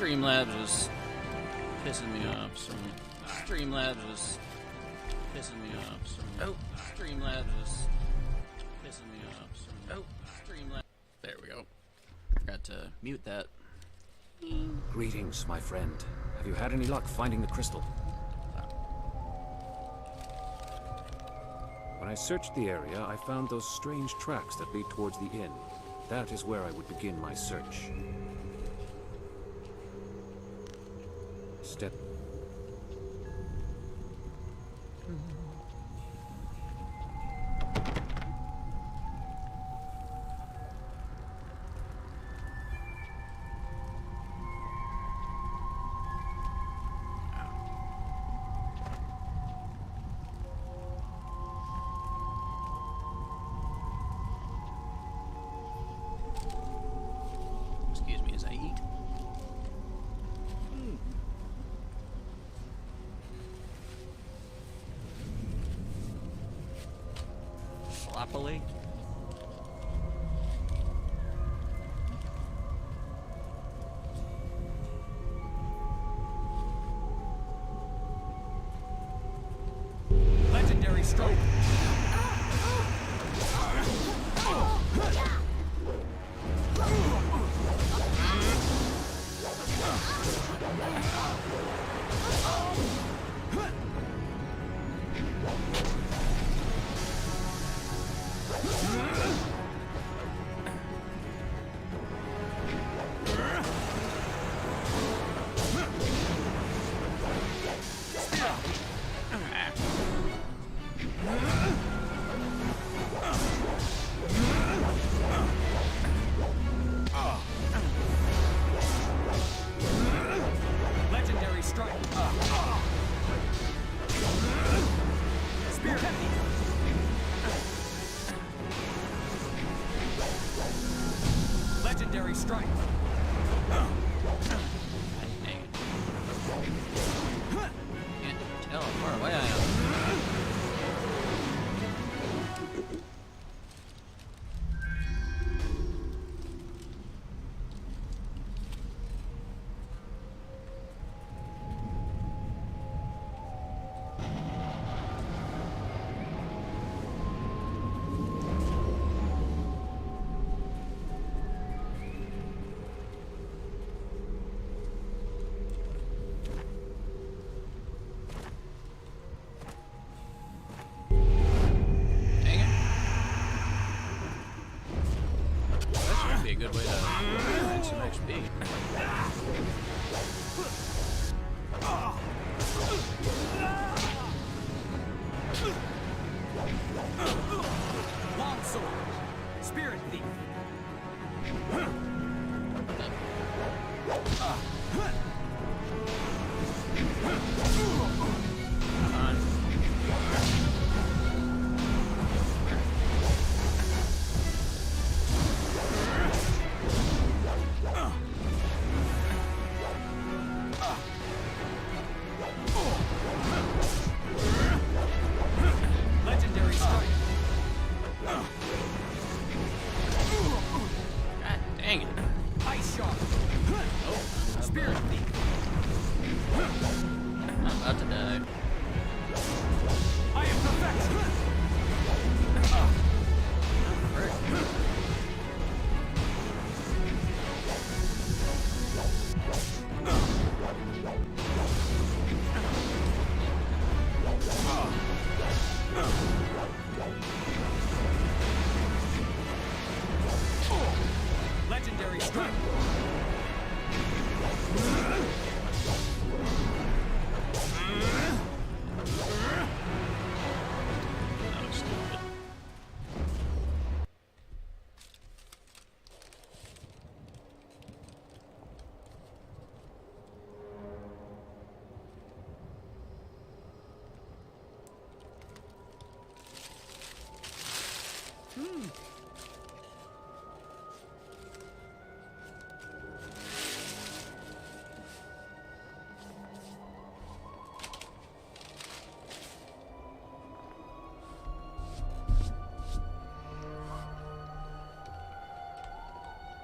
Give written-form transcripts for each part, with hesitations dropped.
Streamlabs is pissing me off. Streamlabs is pissing me off. Streamlabs is pissing me off. Streamlabs. There we go. Forgot to mute that. Greetings, my friend. Have you had any luck finding the crystal? When I searched the area, I found those strange tracks that lead towards the inn. That is where I would begin my search. Step. Excuse me as I eat. Sloppily. Legendary stroke. Legendary strike. Spear heavy. Legendary strike. Dang it. Can't tell how far away I am. Be a good way to earn some XP. Longsword. Spirit thief. Come on. Legendary strike. God dang it. Ice shot. Oh, Spirit thief. I'm about to die. I am perfection. Legendary strike. That was stupid.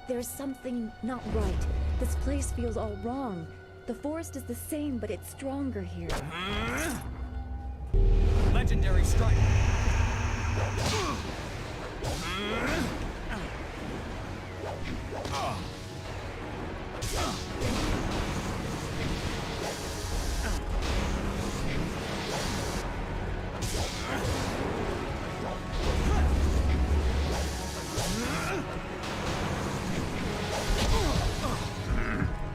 There's something not right. This place feels all wrong. The forest is the same, but it's stronger here. Legendary strike.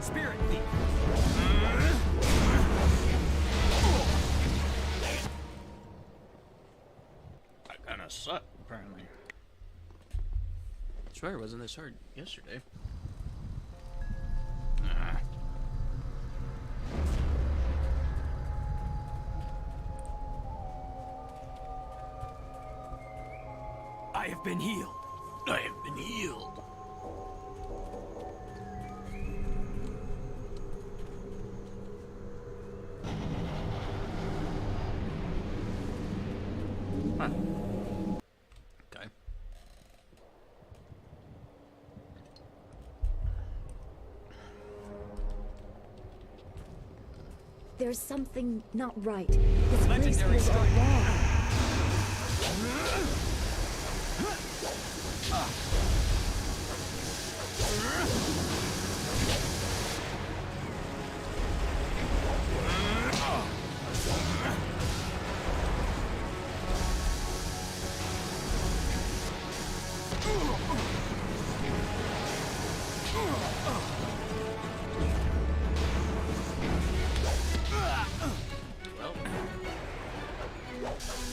Spirit Thief. I kinda suck, apparently. I swear it wasn't this hard yesterday. Ah. I have been healed. I have been healed. Huh. Okay. There's something not right. This place Legendary feels all strike. wrong.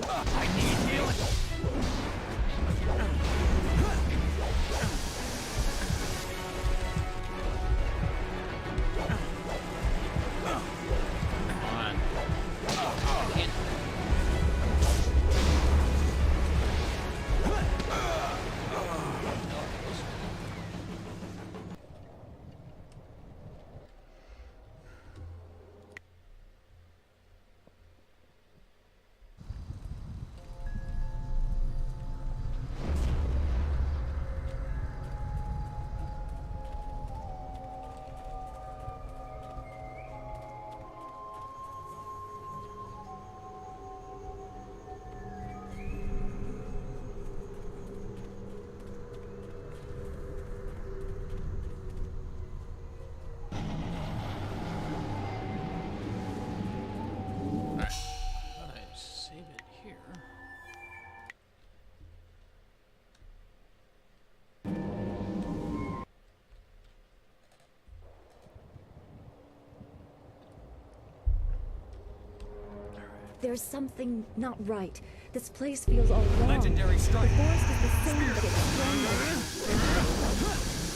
Well, I need healing. come on. I can't. I save it here. There's something not right. This place feels all wrong. Legendary The strike. forest is the same, but it's stronger.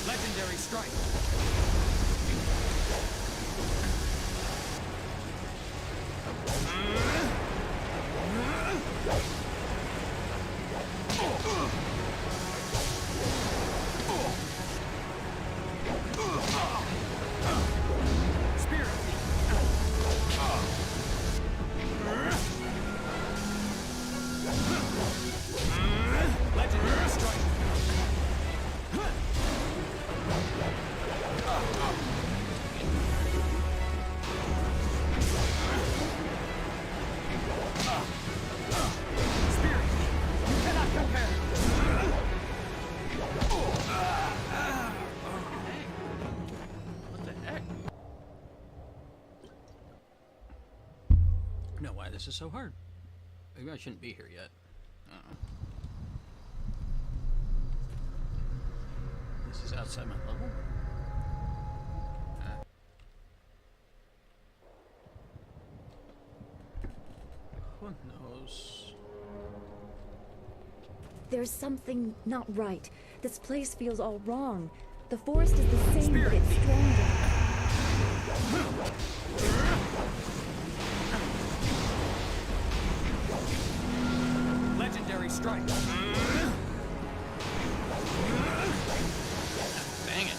Legendary strike. Spirit Thief. Legendary strike. Spirit Thief. You cannot compare. What the heck? I know why this is so hard. Maybe I shouldn't be here yet. This is outside my level? Who knows? There's something not right. This place feels all wrong. The forest is the same, Spirit but it's Thief. stronger. Legendary strike. Dang it.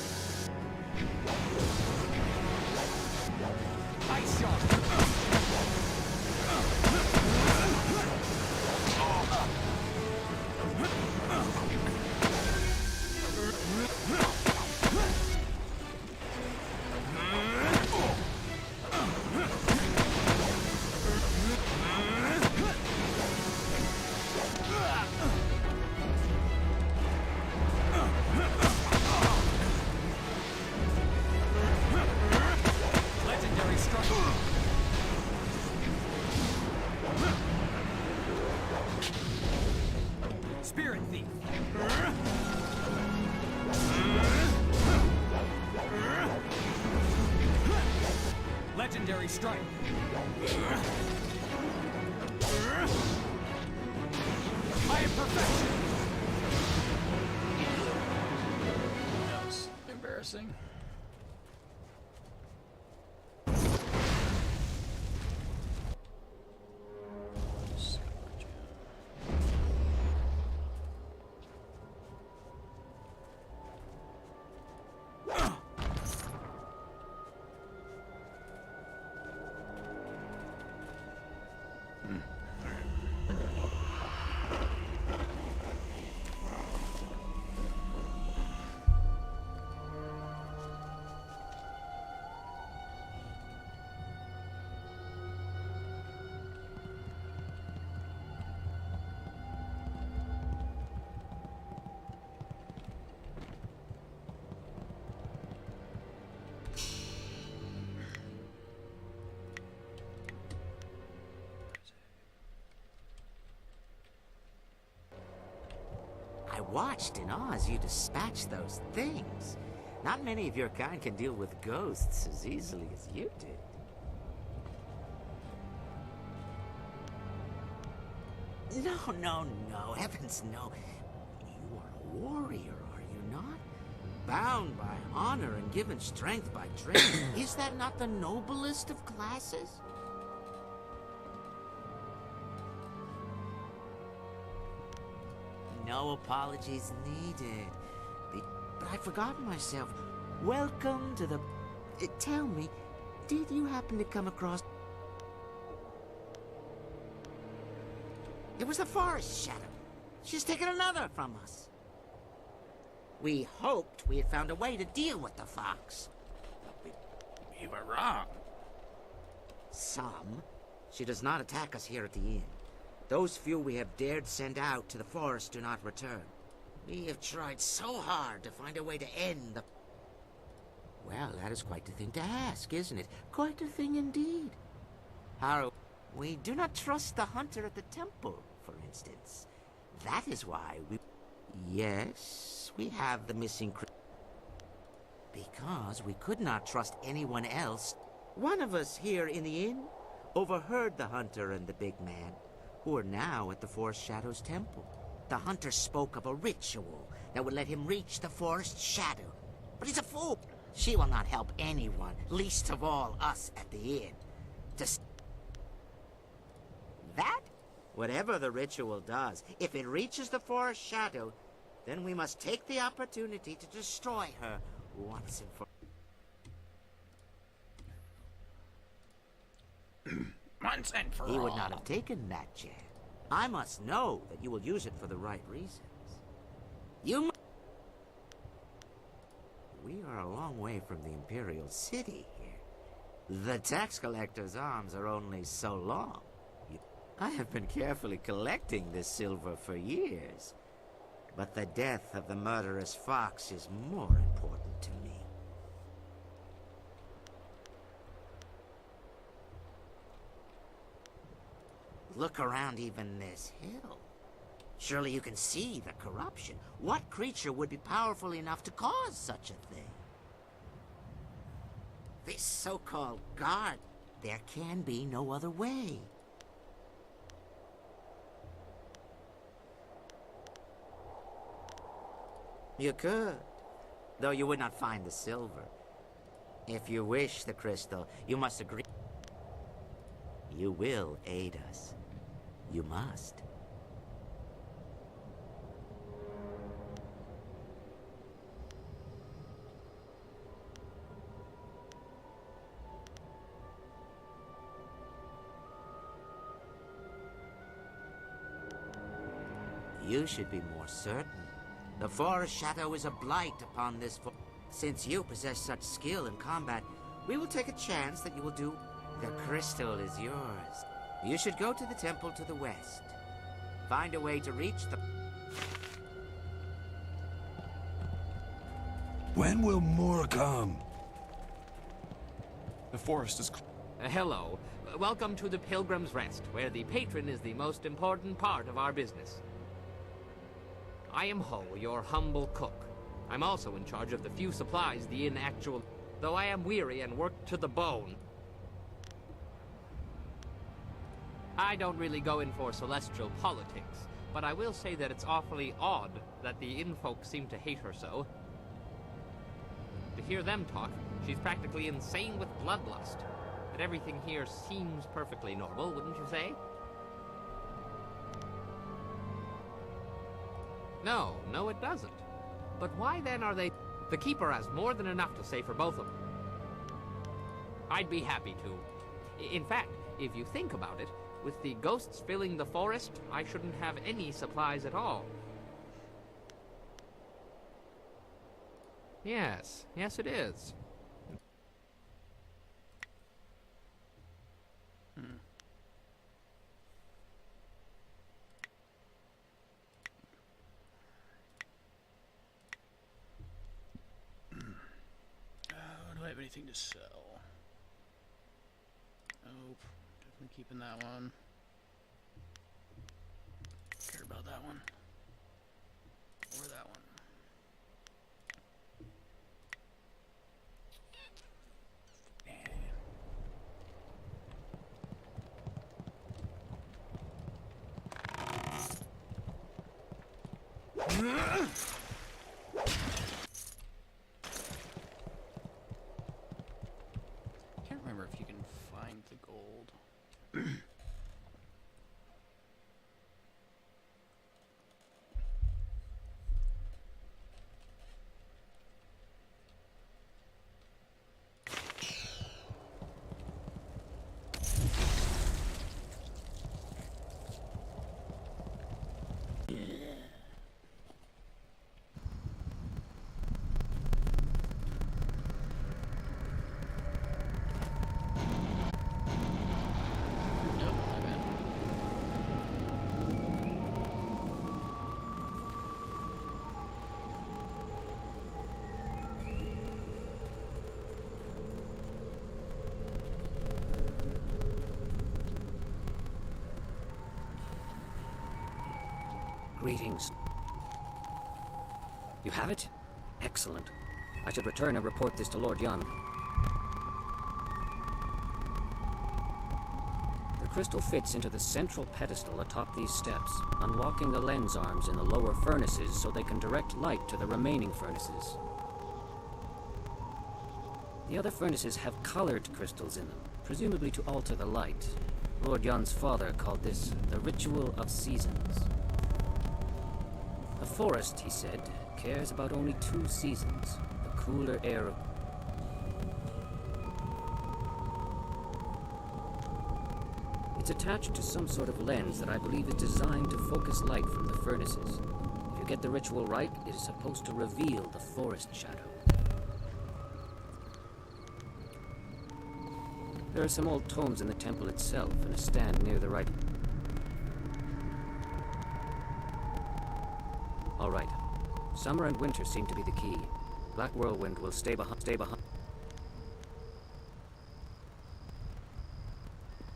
Ice shot. legendary strike. I am perfection. That was embarrassing. I watched in awe as you dispatched those things. Not many of your kind can deal with ghosts as easily as you did. No, heavens no. You are a warrior, are you not? Bound by honor and given strength by training. Is that not the noblest of classes? No apologies needed. But I've forgotten myself. Welcome to the... tell me, did you happen to come across... It was the forest shadow. She's taken another from us. We hoped we had found a way to deal with the fox. You were wrong. Some. She does not attack us here at the inn. Those few we have dared send out to the forest do not return. We have tried so hard to find a way to end the... Well, that is quite a thing to ask, isn't it? Quite a thing indeed. How... We do not trust the hunter at the temple, for instance. That is why we... Yes, we have the missing... Because we could not trust anyone else. One of us here in the inn overheard the hunter and the big man, who are now at the Forest Shadow's temple. The hunter spoke of a ritual that would let him reach the Forest Shadow. But he's a fool. She will not help anyone, least of all us at the inn. That? Whatever the ritual does, if it reaches the Forest Shadow, then we must take the opportunity to destroy her once and for... Once and for all. He would not have taken that chair. I must know that you will use it for the right reasons. We are a long way from the Imperial City here. The tax collector's arms are only so long. I have been carefully collecting this silver for years, but the death of the murderous fox is more important to me. Look around even this hill. Surely you can see the corruption. What creature would be powerful enough to cause such a thing? This so-called guard, there can be no other way. You could, though you would not find the silver. If you wish the crystal, you must agree. You will aid us. You must. You should be more certain. The Forest Shadow is a blight upon this Since you possess such skill in combat, we will take a chance that you will do. The crystal is yours. You should go to the temple to the west. Find a way to reach the... When will more come? The forest is... Hello. Welcome to the Pilgrim's Rest, where the patron is the most important part of our business. I am Ho, your humble cook. I'm also in charge of the few supplies the inn actual... Though I am weary and worked to the bone. I don't really go in for celestial politics, but I will say that it's awfully odd that the inn folk seem to hate her so. To hear them talk, she's practically insane with bloodlust. But everything here seems perfectly normal, wouldn't you say? No, it doesn't. But why then are they... The Keeper has more than enough to say for both of them. I'd be happy to. In fact, if you think about it, with the ghosts filling the forest, I shouldn't have any supplies at all. Yes it is. Do I have anything to sell? Nope. Definitely keeping that one. Care about that one. Or that one. Can't remember if you can find the gold. Nope, my bad. Greetings. You have it? Excellent. I should return and report this to Lord Yun. The crystal fits into the central pedestal atop these steps, unlocking the lens arms in the lower furnaces so they can direct light to the remaining furnaces. The other furnaces have colored crystals in them, presumably to alter the light. Lord Yun's father called this the Ritual of Seasons. The forest, he said, cares about only 2 seasons, the cooler air of... It's attached to some sort of lens that I believe is designed to focus light from the furnaces. If you get the ritual right, it is supposed to reveal the forest shadow. There are some old tomes in the temple itself, and a stand near the right... All right. Summer and winter seem to be the key. Black Whirlwind will stay behind.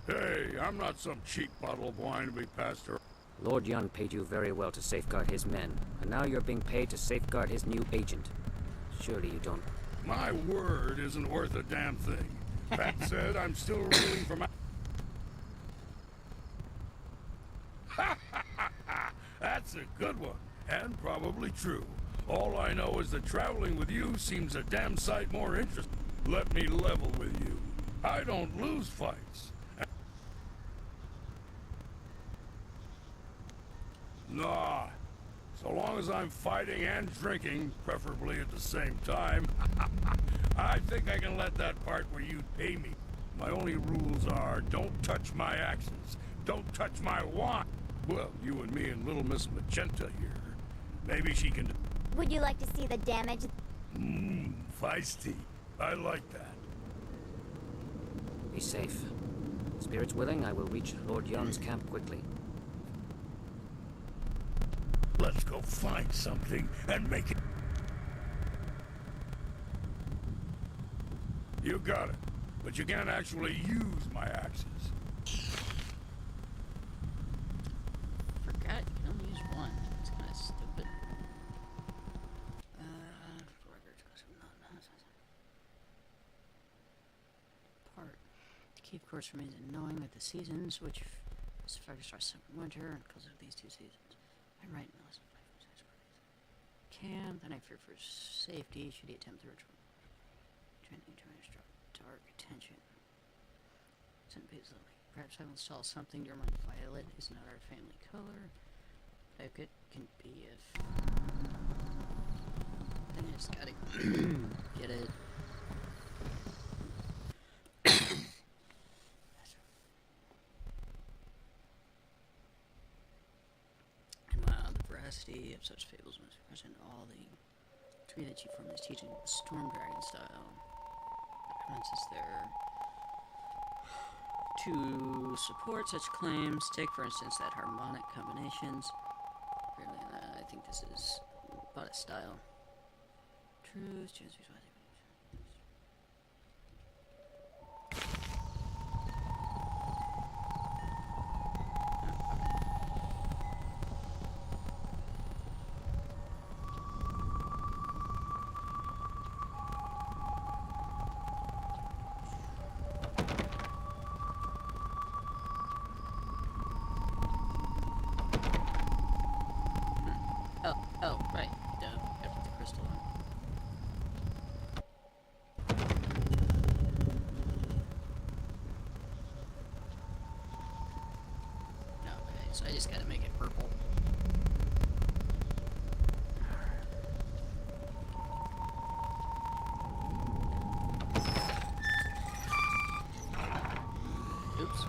Hey, I'm not some cheap bottle of wine to be passed around. Lord Yun paid you very well to safeguard his men, and now you're being paid to safeguard his new agent. Surely you don't... My word isn't worth a damn thing. That said, I'm still reeling from... That's a good one, and probably true. All I know is that traveling with you seems a damn sight more interesting. Let me level with you. I don't lose fights. Nah. So long as I'm fighting and drinking, preferably at the same time, I think I can let that part where you pay me. My only rules are, don't touch my axes, don't touch my wine. Well, you and me and little Miss Magenta here. Maybe she can... Would you like to see the damage? Feisty. I like that. Be safe. Spirits willing, I will reach Lord Yun's camp quickly. Let's go find something and make it... You got it. But you can't actually use my axes. Forgot you can only use one. It's kind of stupid. Part. To keep course remains knowing that the seasons which Let's focus our summer and winter because of these 2 seasons. I'm right in the lesson. Camp, then I fear for safety. Should he attempt the ritual? Training to draw dark attention. Send Paisley. Perhaps I will install something. Your mind, violet is not our family color. Like it can be if. Then I just gotta get it. And wow, the veracity of such fables must be present in all the tree that you form is teaching the storm dragon style. What is there to support such claims? Take for instance that harmonic combinations. I think this is about a style. Truth, choose visualization. Oh, right. Duh. Gotta put the crystal on. Okay, so I just gotta make it purple. Oops.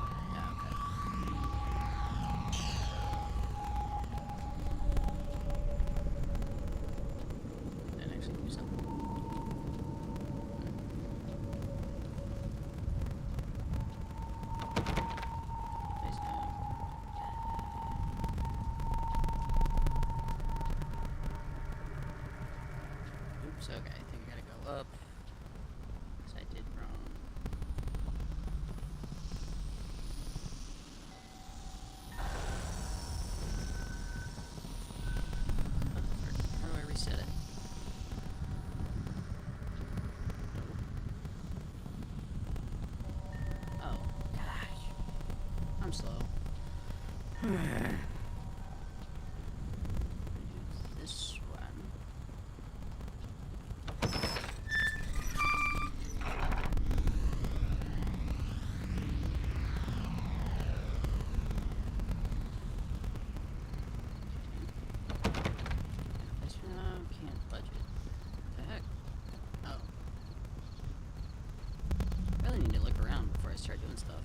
Okay, I think I gotta go up. Because I did wrong. How do I reset it? Oh, gosh. I'm slow. This one. Can't budget. What the heck? Oh. I really need to look around before I start doing stuff.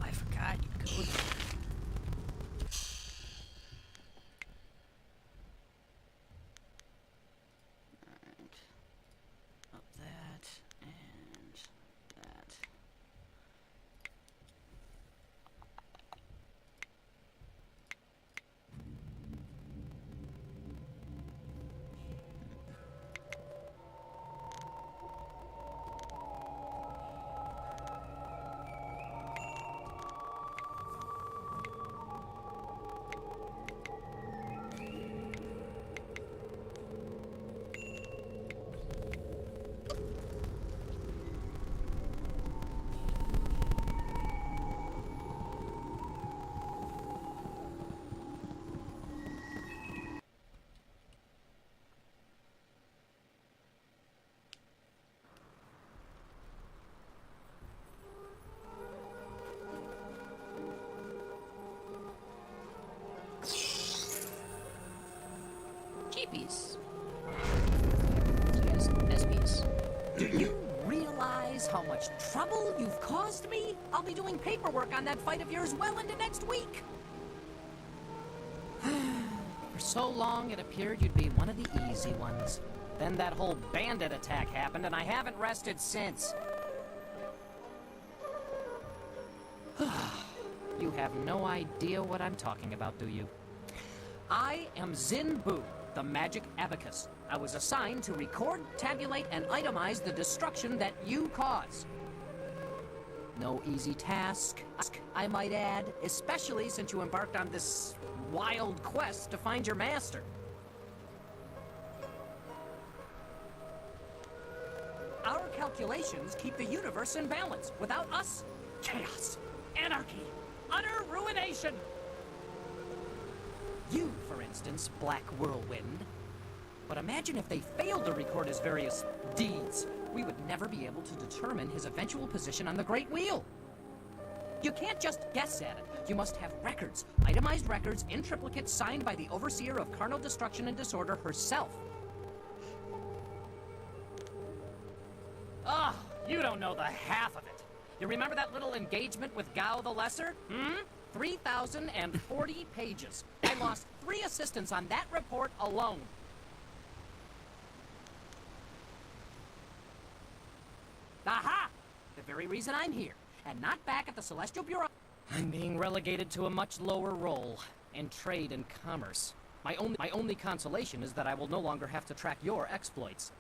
I forgot you go there. Alright. Up that and that. Cheapies. SPs. Do you realize how much trouble you've caused me? I'll be doing paperwork on that fight of yours well into next week. For so long, it appeared you'd be one of the easy ones. Then that whole bandit attack happened, and I haven't rested since. You have no idea what I'm talking about, do you? I am Zin Bu, the magic abacus. I was assigned to record, tabulate, and itemize the destruction that you cause. No easy task, I might add, especially since you embarked on this wild quest to find your master. Our calculations keep the universe in balance. Without us, chaos, anarchy, utter ruination. You, for instance, Black Whirlwind. But imagine if they failed to record his various deeds. We would never be able to determine his eventual position on the Great Wheel. You can't just guess at it. You must have records, itemized records in triplicate signed by the Overseer of Carnal Destruction and Disorder herself. Oh, you don't know the half of it. You remember that little engagement with Gao the Lesser? 3,040 pages. I lost 3 assistants on that report alone. Aha! The very reason I'm here, and not back at the Celestial Bureau. I'm being relegated to a much lower role in trade and commerce. My only consolation is that I will no longer have to track your exploits.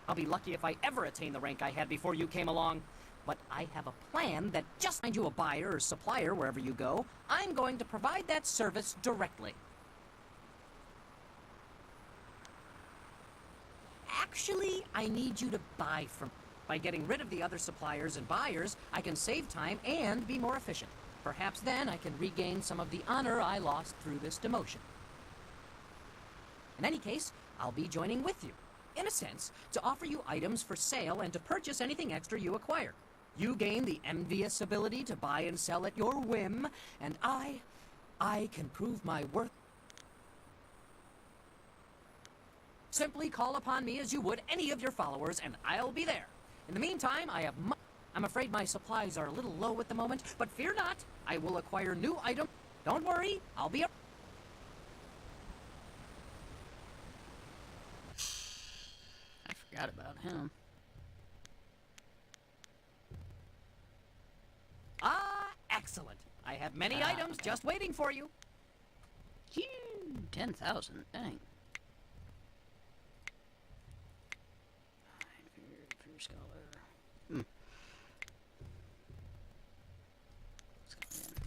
I'll be lucky if I ever attain the rank I had before you came along. But I have a plan that just find you a buyer or supplier wherever you go. I'm going to provide that service directly. Actually, I need you to buy from... By getting rid of the other suppliers and buyers, I can save time and be more efficient. Perhaps then I can regain some of the honor I lost through this demotion. In any case, I'll be joining with you, in a sense, to offer you items for sale and to purchase anything extra you acquire. You gain the envious ability to buy and sell at your whim, and I can prove my worth. Simply call upon me as you would any of your followers, and I'll be there. In the meantime, I'm afraid my supplies are a little low at the moment, but fear not, I will acquire new items. Don't worry, I'll be up. I forgot about him. Ah, excellent. I have many items just waiting for you. 10,000, dang. Fear scholar.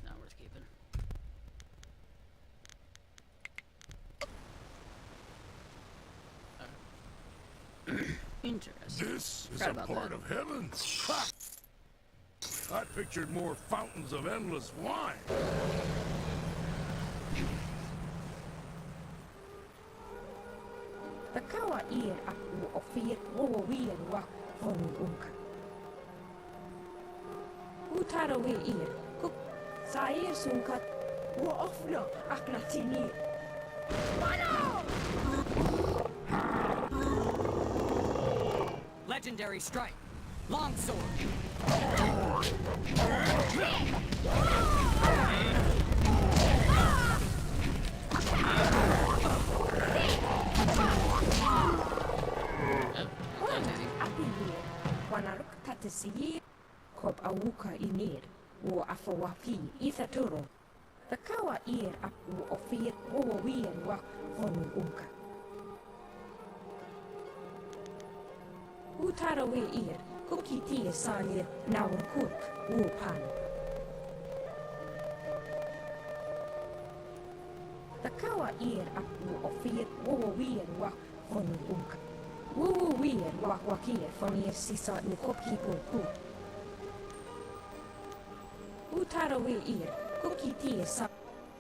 Not worth keeping. Interesting. This is a part of heaven. Ha! I pictured more fountains of endless wine. The kawa ir aku ofir wawawir wa fonu unka. Utara we ir kuk sair sunkat wa ofno aknatini. Legendary strike. Longsword. Apinir wanaruk tatasir kop awuka inir wa afawapi ithaturo. The kawa ir aku ofir wawawir wa fonu unka. Utara we ir kukiti salir nawurkut wupan. The kawa ir aku ofir wawawir wa fonu unka. Wawawir wa wakir fonir sisa ukopki pulku. Utara we ir kukiti sa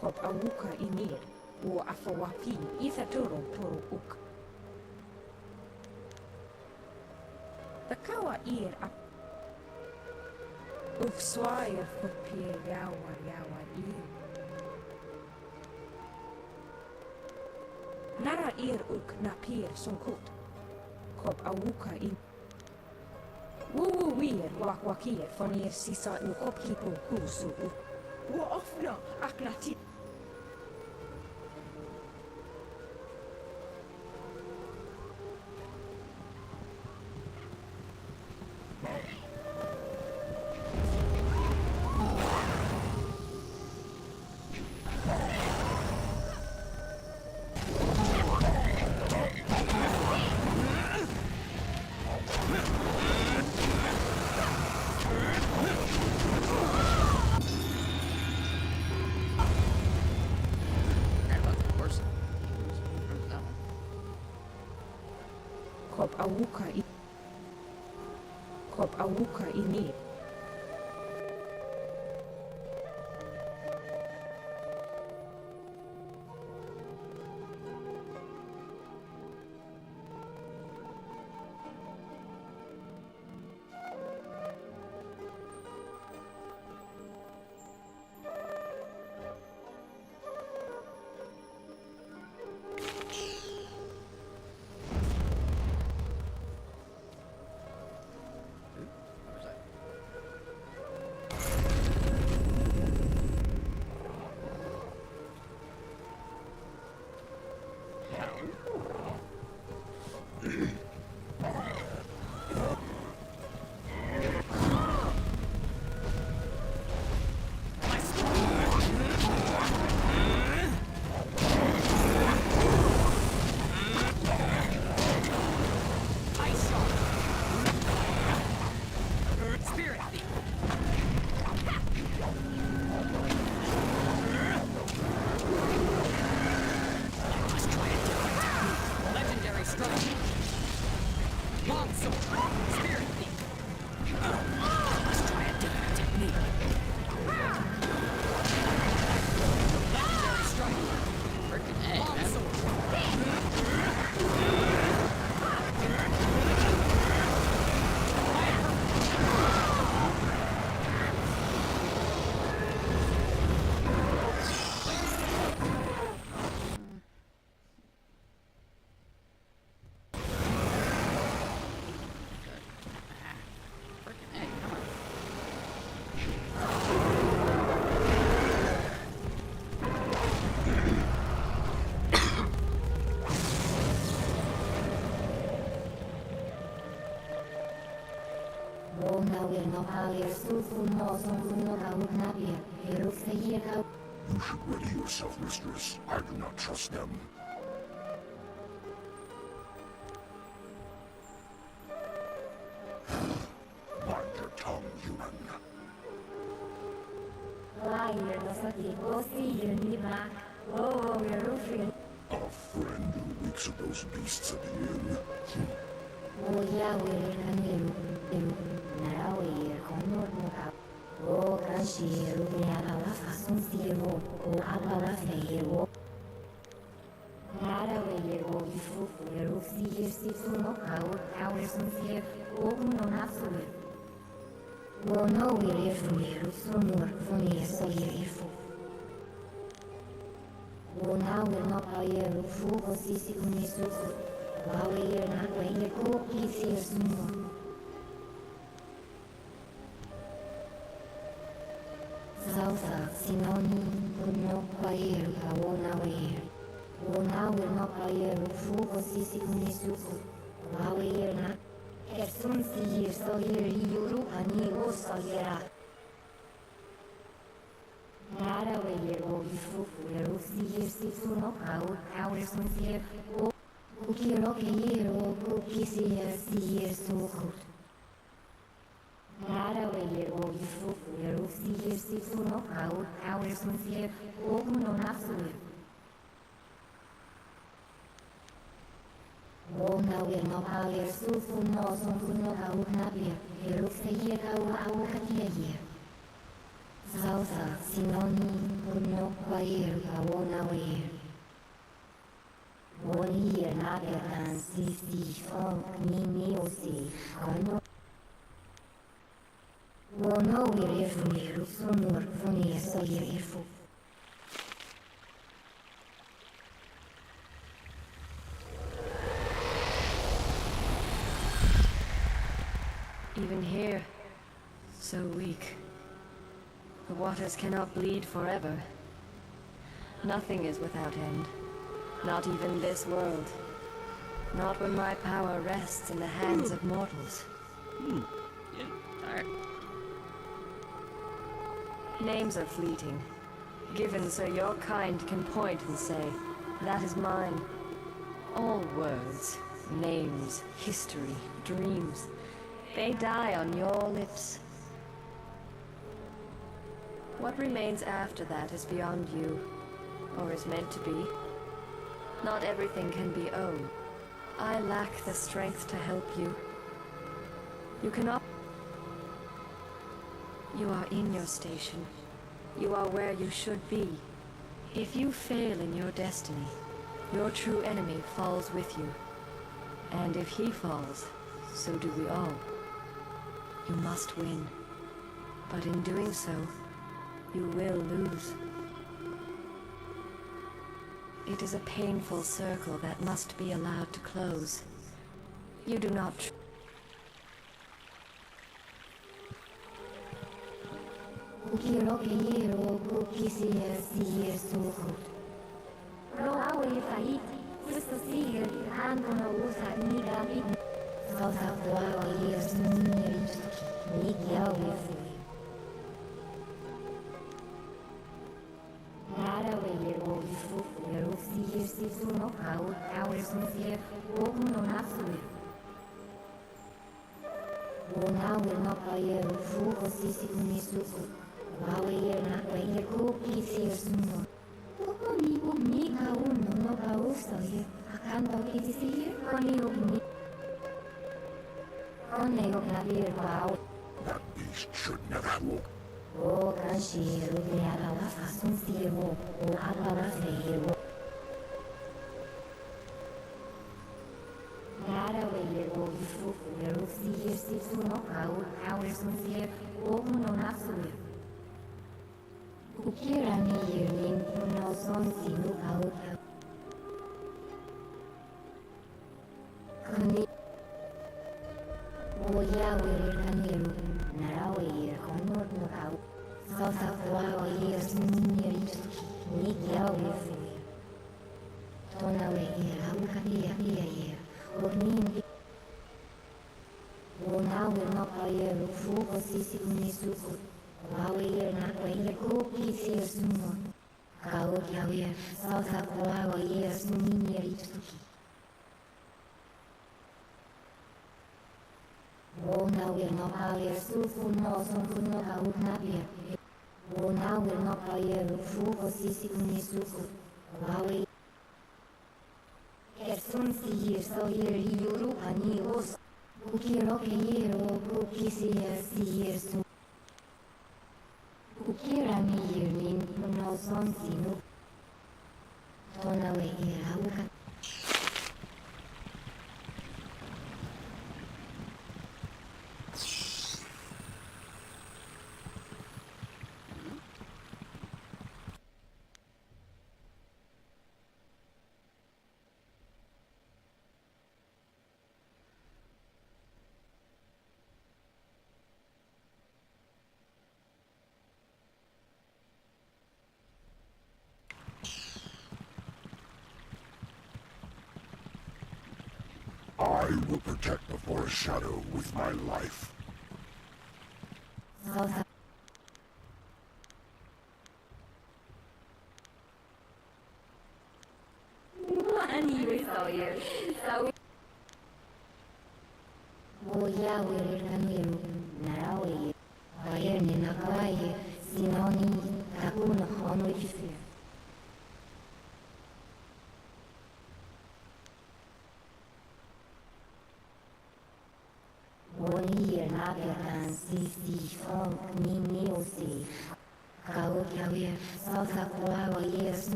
kop awuka inir wa afawapi ithaturo toro uk. The kawa ir up Ufswaya fupir yawa ir Nara ir uk napir sunkut Kop awuka in Wuwu wir wakwakir fonir sisa ukop kipu kusu Wa ofna aknati Kop awuka ini. You should ready yourself, mistress. I do not trust them. Mind your tongue, human. A friend who weeks of those beasts at the inn. Even here, so weak. The waters cannot bleed forever. Nothing is without end. Not even this world. Not when my power rests in the hands of mortals. Yeah, alright. Names are fleeting, given so your kind can point and say, that is mine. All words, names, history, dreams, they die on your lips. What remains after that is beyond you, or is meant to be. Not everything can be owned. I lack the strength to help you. You cannot. You are in your station. You are where you should be. If you fail in your destiny, your true enemy falls with you. And if he falls, so do we all. You must win. But in doing so, you will lose. It is a painful circle that must be allowed to close. You do not... That beast should never walk. I will protect the forest shadow with my life.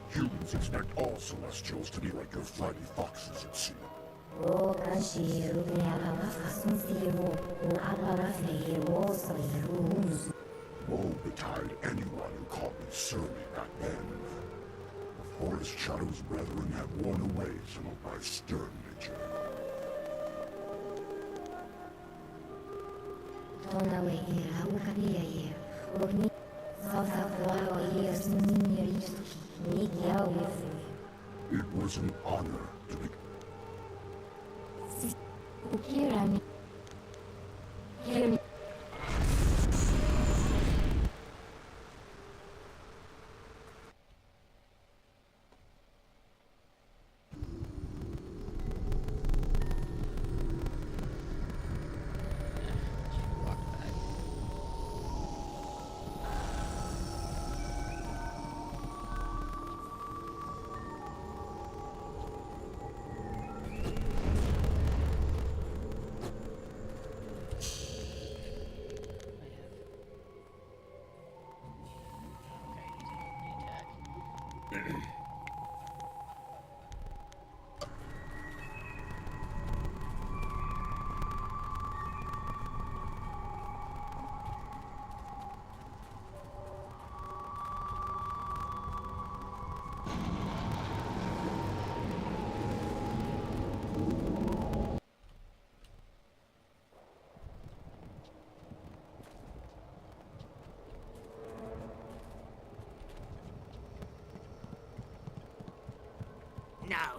Humans expect all Celestials to be like your flighty foxes at sea. Woe betide anyone who called me surly back then. The Forest Shadow's brethren have worn away some of my stern nature. It was an honor to be...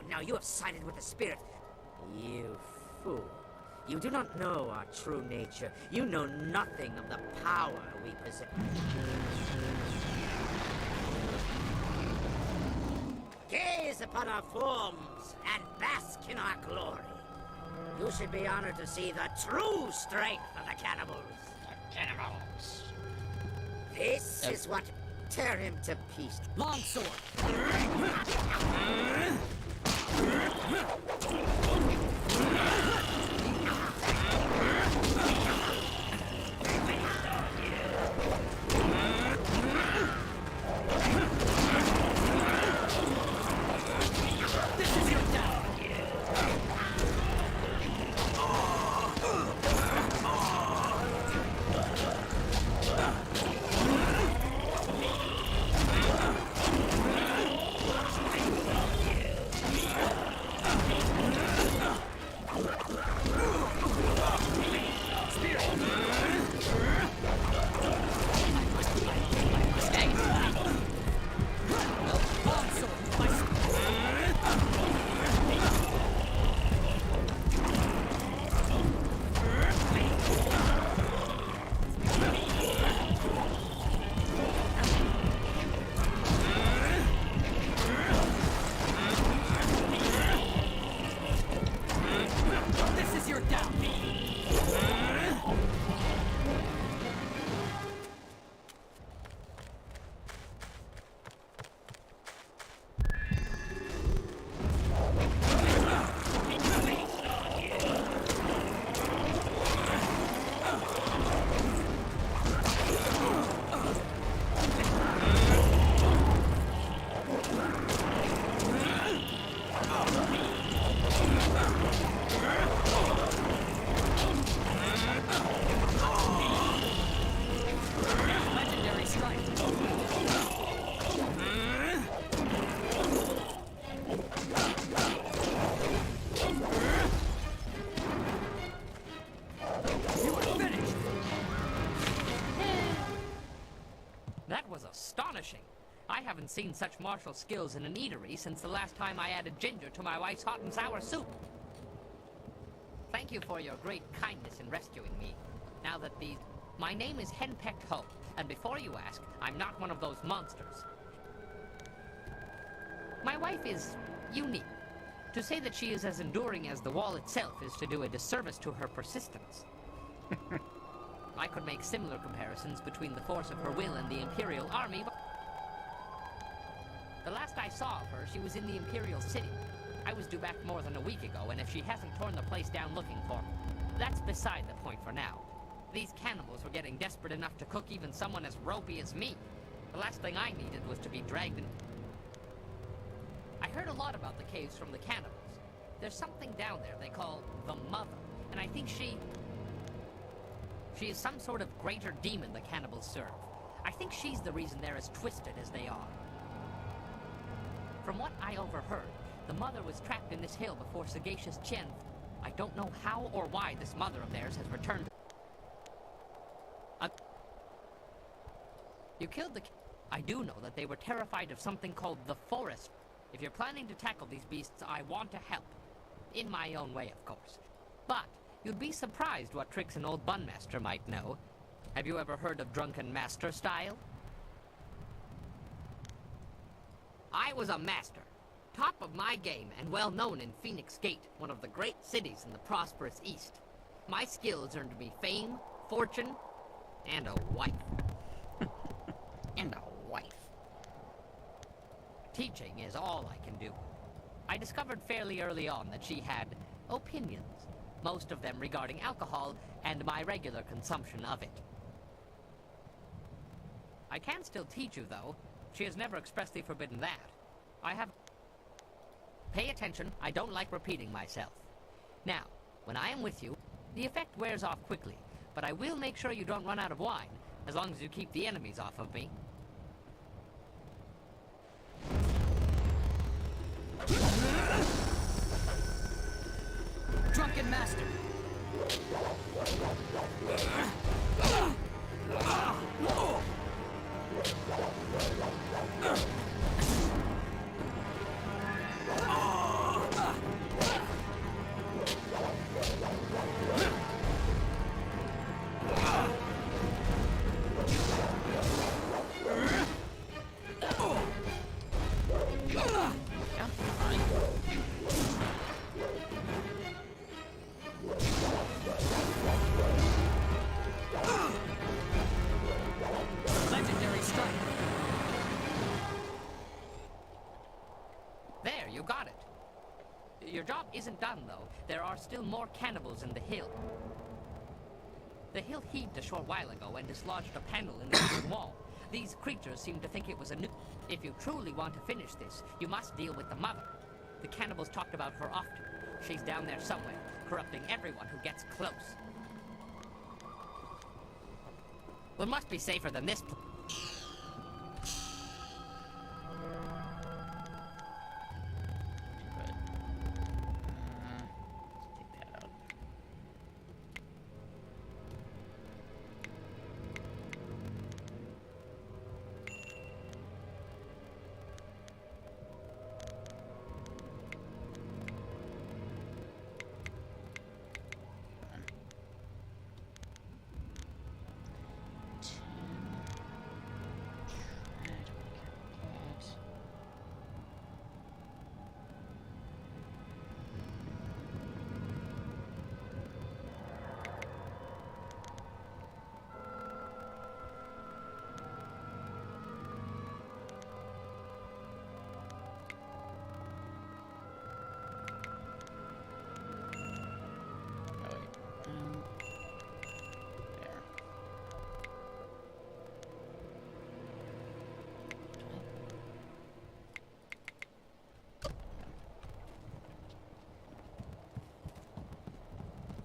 No, you have sided with the spirit. You fool. You do not know our true nature. You know nothing of the power we possess. Gaze upon our forms and bask in our glory. You should be honored to see the true strength of the cannibals. The cannibals. This is what tear him to pieces. Longsword! This is your down! That was astonishing. I haven't seen such martial skills in an eatery since the last time I added ginger to my wife's hot and sour soup. Thank you for your great kindness in rescuing me. Now that my name is Henpecked Ho, and before you ask, I'm not one of those monsters. My wife is unique. To say that she is as enduring as the wall itself is to do a disservice to her persistence. I could make similar comparisons between the force of her will and the Imperial Army, but the last I saw of her, she was in the Imperial City. I was due back more than a week ago, and if she hasn't torn the place down looking for me, that's beside the point for now. These cannibals were getting desperate enough to cook even someone as ropey as me. The last thing I needed was to be dragged in. I heard a lot about the caves from the cannibals. There's something down there they call the Mother, and I think she is some sort of greater demon the cannibals serve. I think she's the reason they're as twisted as they are. From what I overheard, the Mother was trapped in this hill before Sagacious Chen. I don't know how or why this mother of theirs has returned. You killed the... I do know that they were terrified of something called the Forest. If you're planning to tackle these beasts, I want to help. In my own way, of course. But you'd be surprised what tricks an old Bunmaster might know. Have you ever heard of Drunken Master style? I was a master. Top of my game and well known in Phoenix Gate, one of the great cities in the prosperous East. My skills earned me fame, fortune, and a wife. And a wife. Teaching is all I can do. I discovered fairly early on that she had opinions, most of them regarding alcohol and my regular consumption of it. I can still teach you, though. She has never expressly forbidden that. I have... Pay attention, I don't like repeating myself. Now, when I am with you, the effect wears off quickly, but I will make sure you don't run out of wine, as long as you keep the enemies off of me. Drunken Master! Legendary strike! There, you got it. Your job isn't done, though. There are still more cannibals in the hill. The hill heaved a short while ago and dislodged a panel in the eastern wall. These creatures seem to think it was a new... If you truly want to finish this, you must deal with the Mother. The cannibals talked about her often. She's down there somewhere, corrupting everyone who gets close. What must be safer than this place?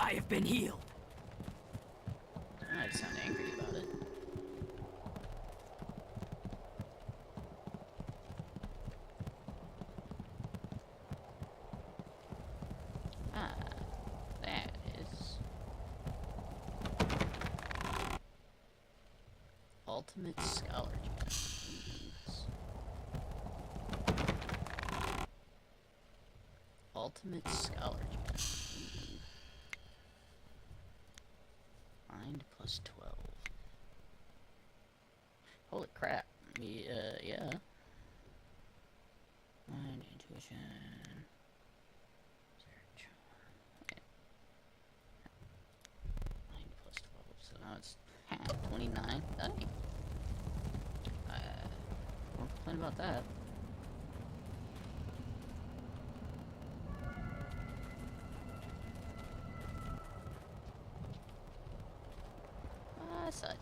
I have been healed. I might sound angry about it. Ah, that is Ultimate Scholar Gem. Ultimate Scholar Gem. Mind plus 12. Holy crap. Yeah. Mind, intuition. Search. Okay. Mind plus 12. So now it's 29. Dang. Won't complain about that. west side.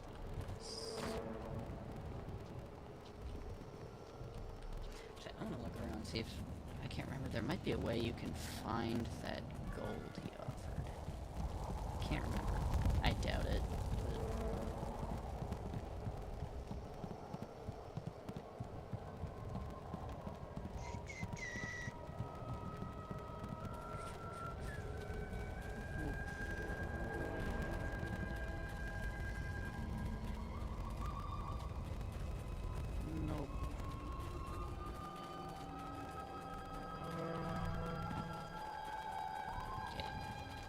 Actually, I want to look around and see if... I can't remember. There might be a way you can find that gold he offered. Can't remember. I doubt it. Nope. Okay.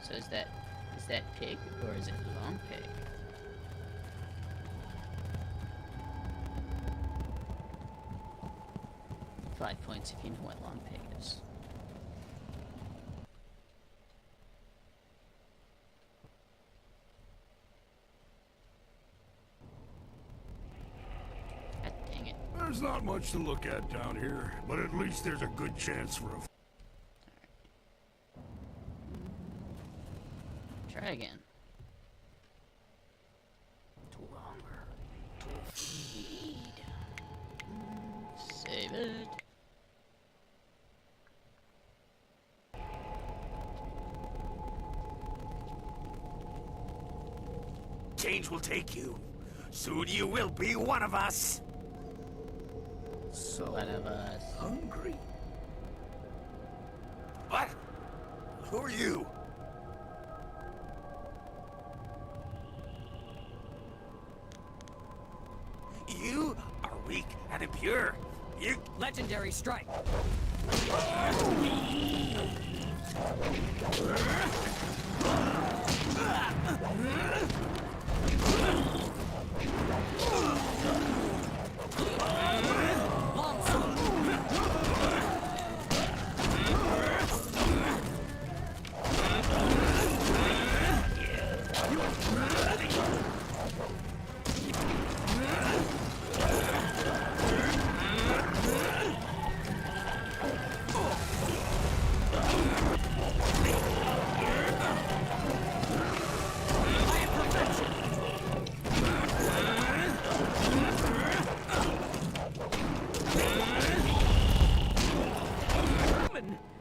So is that pig or is it long pig? Five points if you know what long pig is. God dang it. There's not much to look at down here, but at least there's a good chance for a... Try again. To hunger. To feed. Save it. Change will take you. Soon you will be one of us. So one of us. Hungry? What? Who are you? You are weak and impure. You... Legendary strike.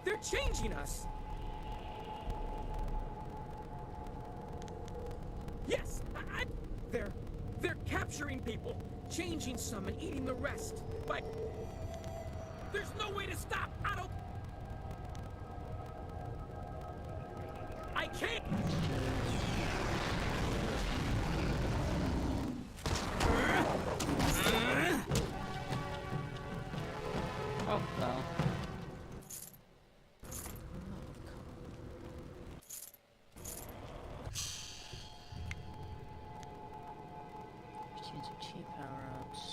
They're changing us. Yes, they're capturing people, changing some and eating the rest. But there's no way to stop. I can't. Oh well. Chance of cheap power-ups,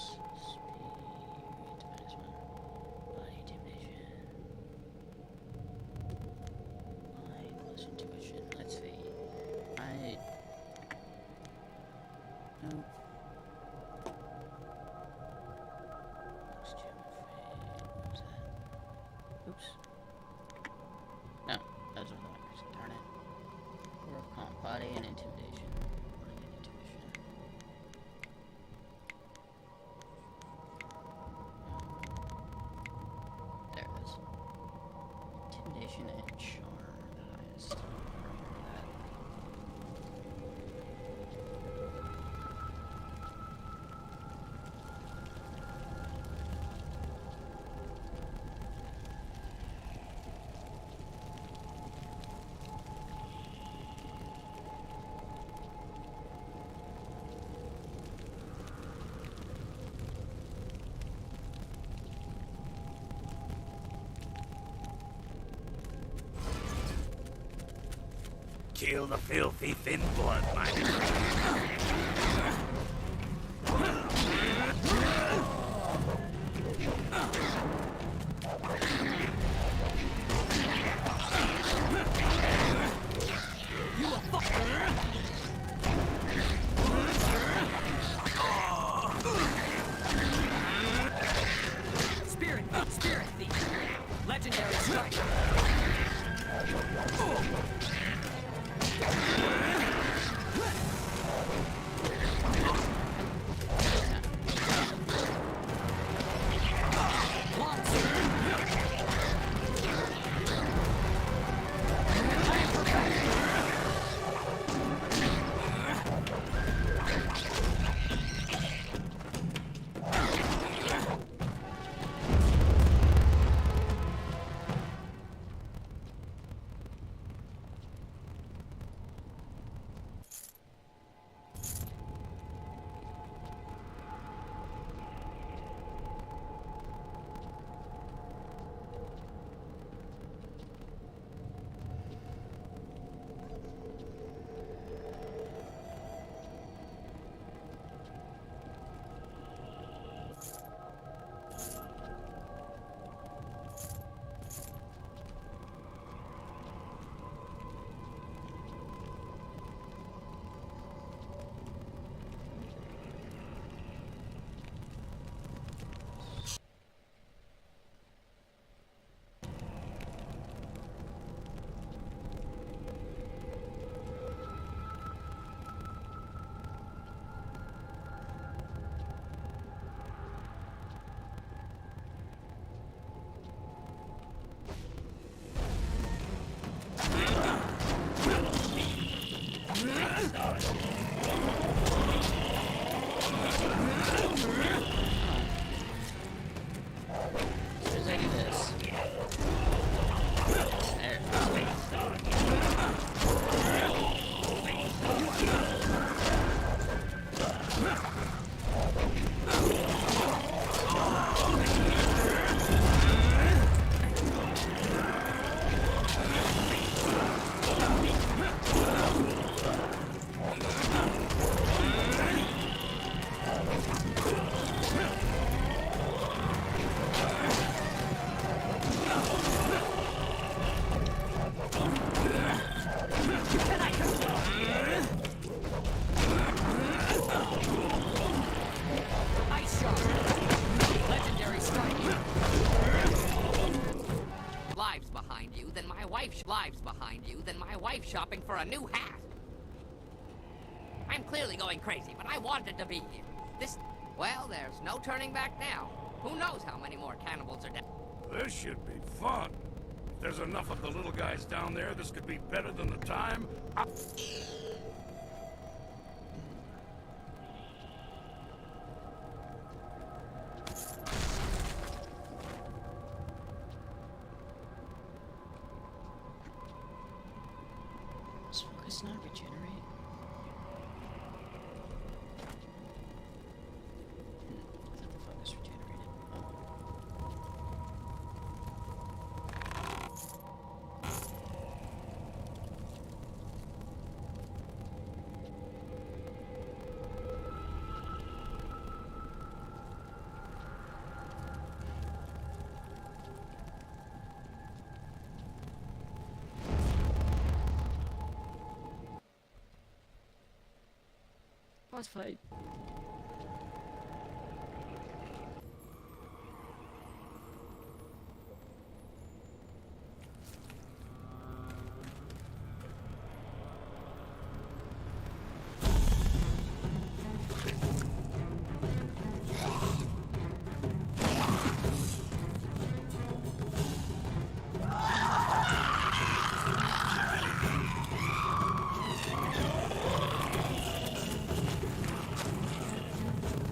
speed, management, body intimidation, mind, plus intuition. Let's see. Nope. Oops. No, those are the ones. Darn it. Work on body and intimidation. Body and intuition. There it is. Intimidation and charm, the highest. Kill the filthy thin blood miner. Spirit thief. Legendary strike. shopping for a new hat. I'm clearly going crazy, but I wanted to be here. Well, there's no turning back now. Who knows how many more cannibals are dead? This should be fun. If there's enough of the little guys down there, this could be better than the time. Does focus not regenerate? I thought the focus regenerated. Boss fight.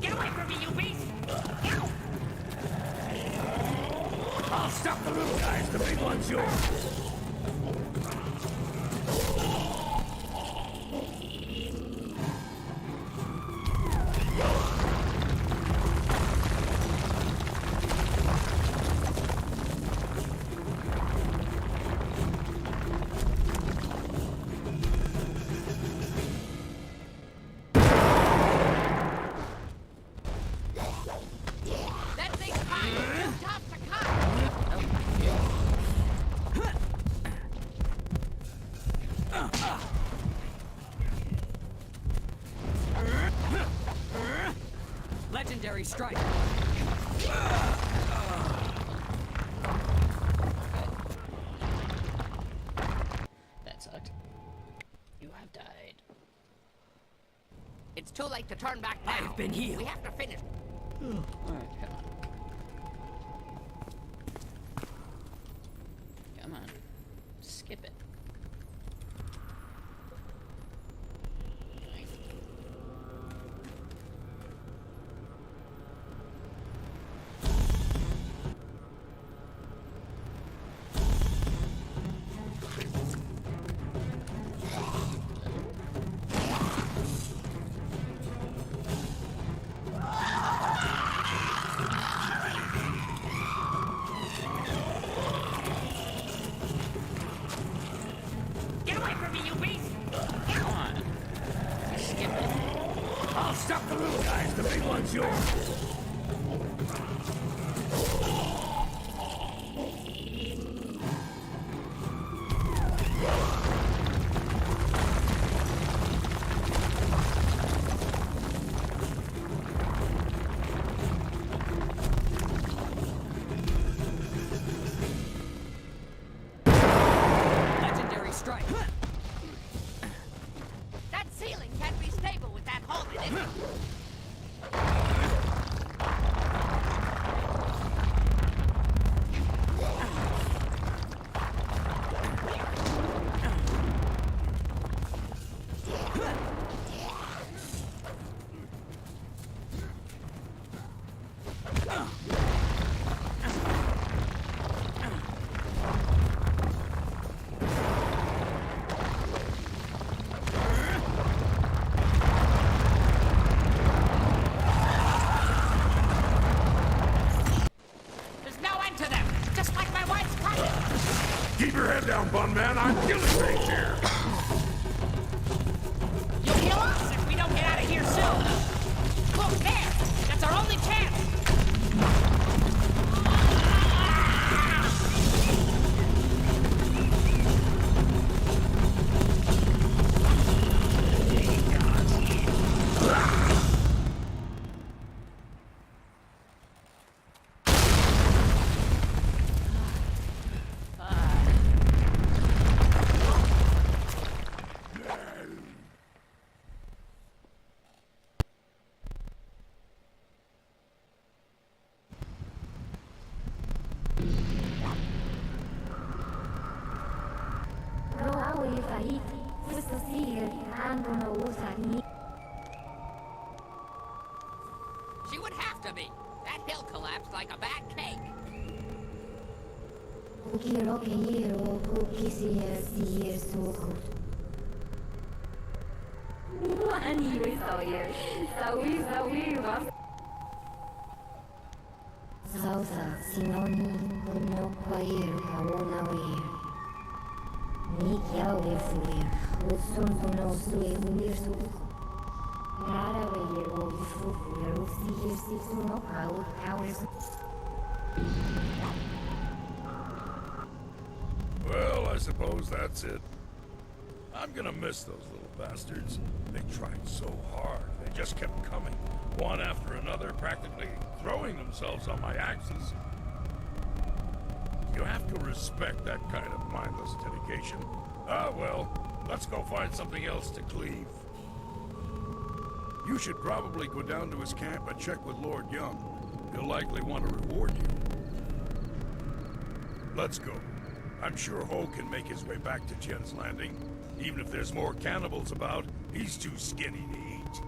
Get away from me, you beast! I'll stop the little guys, the big one's yours. That thing's fine! Just tough to cut! Legendary strike. That sucked. You have died. It's too late to turn back now. I've been healed. We have to finish. Alright, come on. Come on. Skip it. Get away from me, you beast! Come on. Skip it. I'll stop the little guys, the big one's yours. Legendary strike. That ceiling can't be stable with that hole in it. She would have to be. That hill collapsed like a bad cake. Sausa sinoni no quair kaona wir. Nik yauir suir, usun no suir unir su. Rara weir o bifufir usir sisu no powers. Well, I suppose that's it. I'm gonna miss those little bastards. They tried so hard. They just kept coming, one after another, practically throwing themselves on my axes. You have to respect that kind of mindless dedication. Ah, well, let's go find something else to cleave. You should probably go down to his camp and check with Lord Young. He'll likely want to reward you. Let's go. I'm sure Ho can make his way back to Jen's Landing. Even if there's more cannibals about, he's too skinny to eat.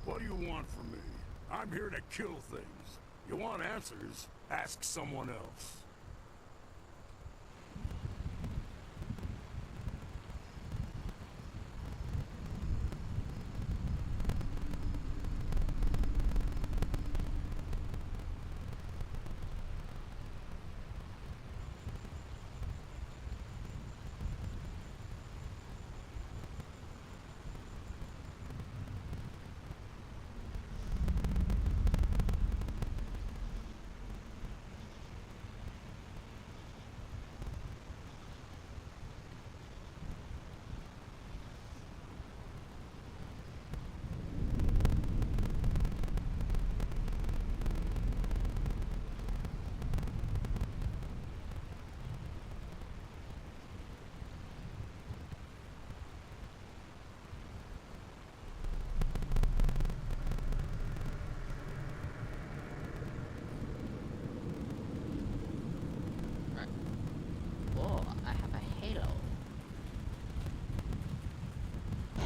What do you want from me? I'm here to kill things. You want answers? Ask someone else.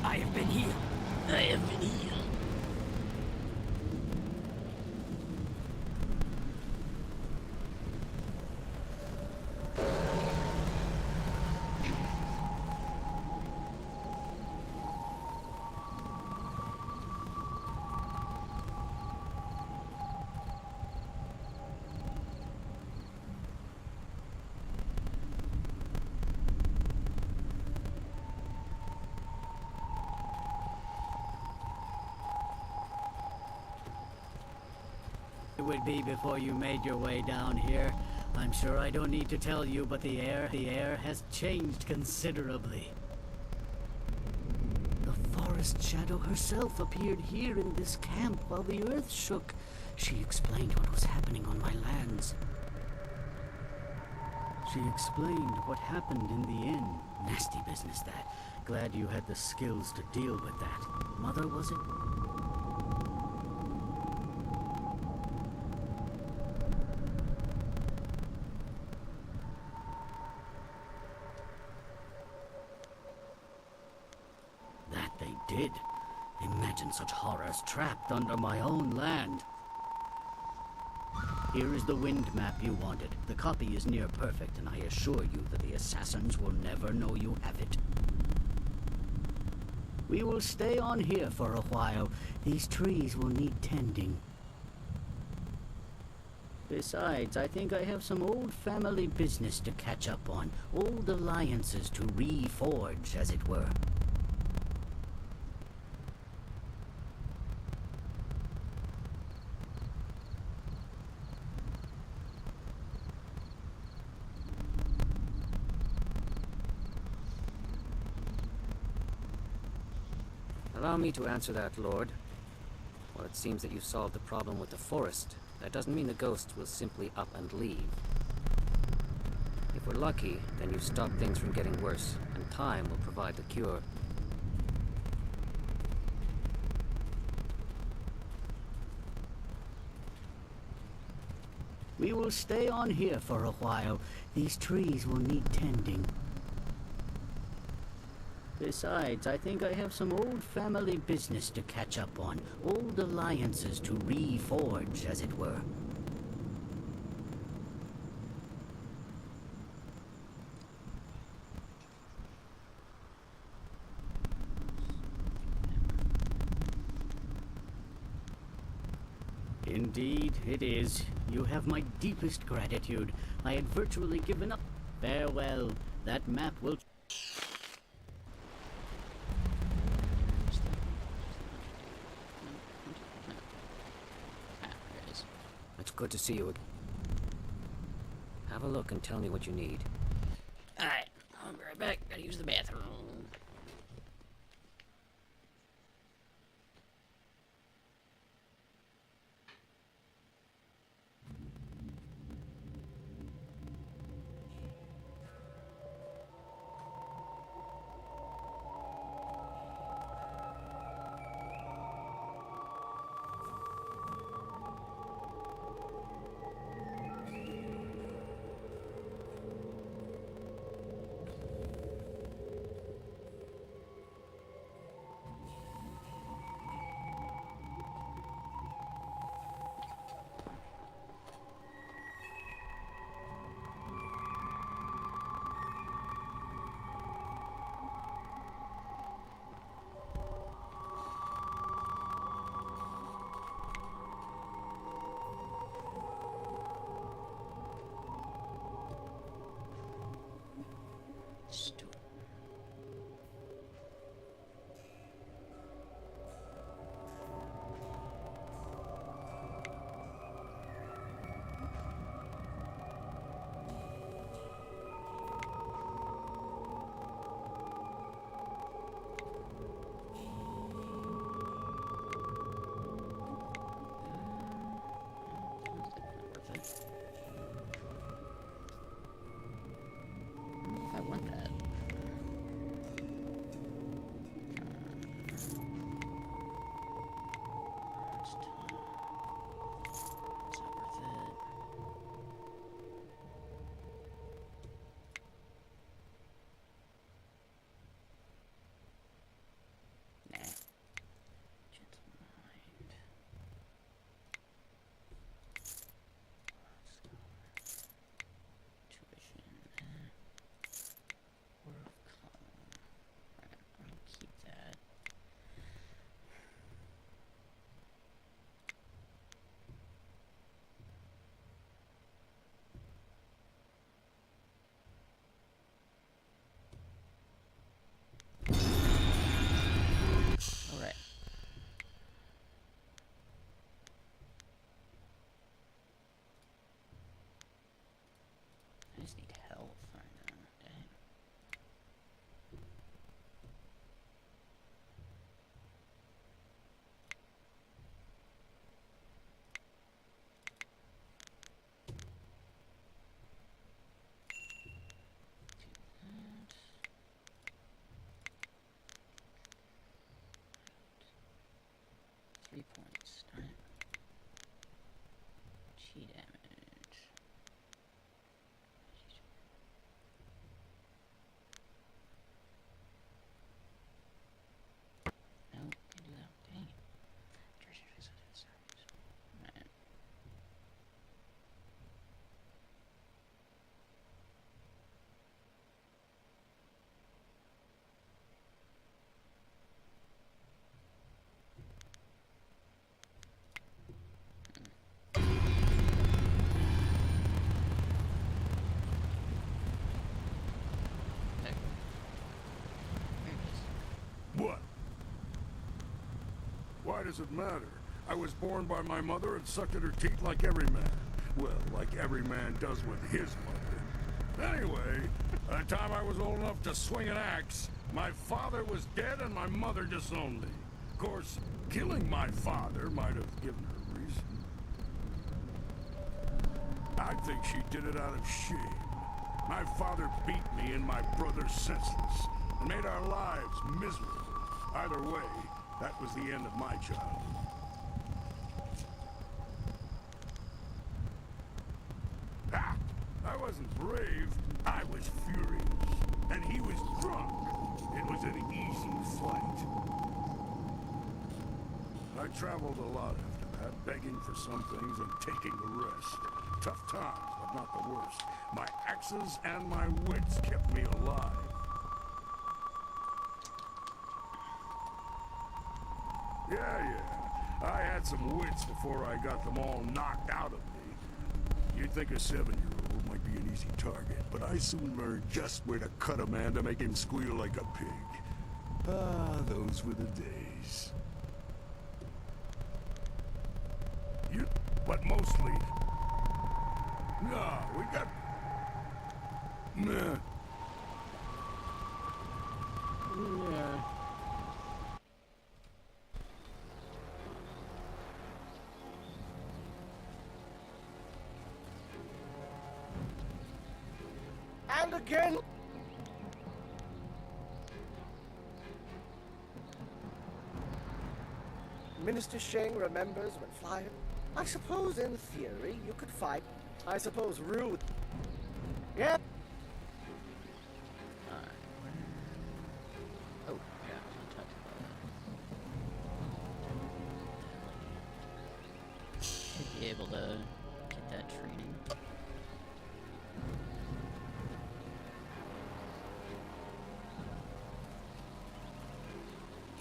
I have been here. I have been here. It would be before you made your way down here. I'm sure I don't need to tell you, but the air has changed considerably. The forest shadow herself appeared here in this camp while the earth shook. She explained what was happening on my lands. She explained what happened in the inn. Nasty business, that. Glad you had the skills to deal with that. Mother, was it? Did. Imagine such horrors trapped under my own land. Here is the wind map you wanted. The copy is near perfect, and I assure you that the assassins will never know you have it. We will stay on here for a while. These trees will need tending. Besides, I think I have some old family business to catch up on. Old alliances to reforge, as it were. Allow me to answer that, Lord. While it seems that you solved the problem with the forest, that doesn't mean the ghosts will simply up and leave. If we're lucky, then you've stopped things from getting worse, and time will provide the cure. We will stay on here for a while. These trees will need tending. Besides, I think I have some old family business to catch up on. Old alliances to reforge, as it were. Indeed, it is. You have my deepest gratitude. I had virtually given up. Farewell. That map will... It's good to see you again. Have a look and tell me what you need. Alright, I'll be right back. Gotta use the bathroom. does it matter? I was born by my mother and sucked at her teat like every man. Well, like every man does with his mother. Anyway, by the time I was old enough to swing an axe, my father was dead and my mother disowned me. Of course, killing my father might have given her a reason. I think she did it out of shame. My father beat me and my brother senseless, and made our lives miserable. Either way, that was the end of my childhood. Ah! I wasn't brave, I was furious. And he was drunk. It was an easy flight. I traveled a lot after that, begging for some things and taking the rest. Tough times, but not the worst. My axes and my wits kept me alive. Yeah. I had some wits before I got them all knocked out of me. You'd think a 7-year-old might be an easy target, but I soon learned just where to cut a man to make him squeal like a pig. Ah, those were the days. But mostly... No, we got... Nah. Yeah. And again. Minister Sheng remembers when flying. I suppose in theory you could fight. I suppose rude. Yep. Alright. Oh, yeah, I'll talk about that. Should be able to get that training.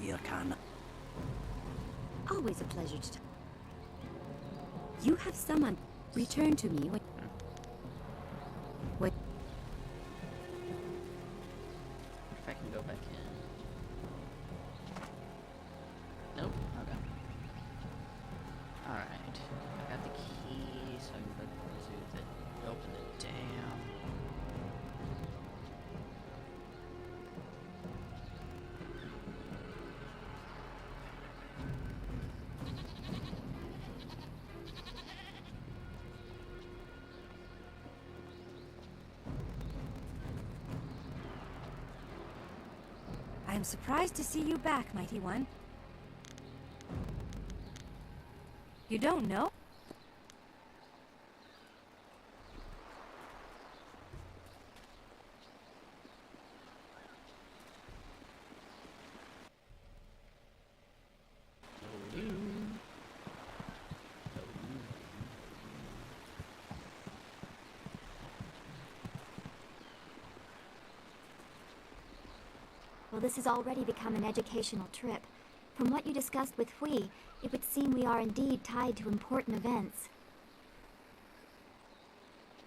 Here, Khan. Always a pleasure to... You have someone return to me when... What? If I can go back in. Nope. Okay. Alright. I got the key, so I can go to the... open the dam. I am surprised to see you back, Mighty One. You don't know? Well, this has already become an educational trip. From what you discussed with Hui, it would seem we are indeed tied to important events.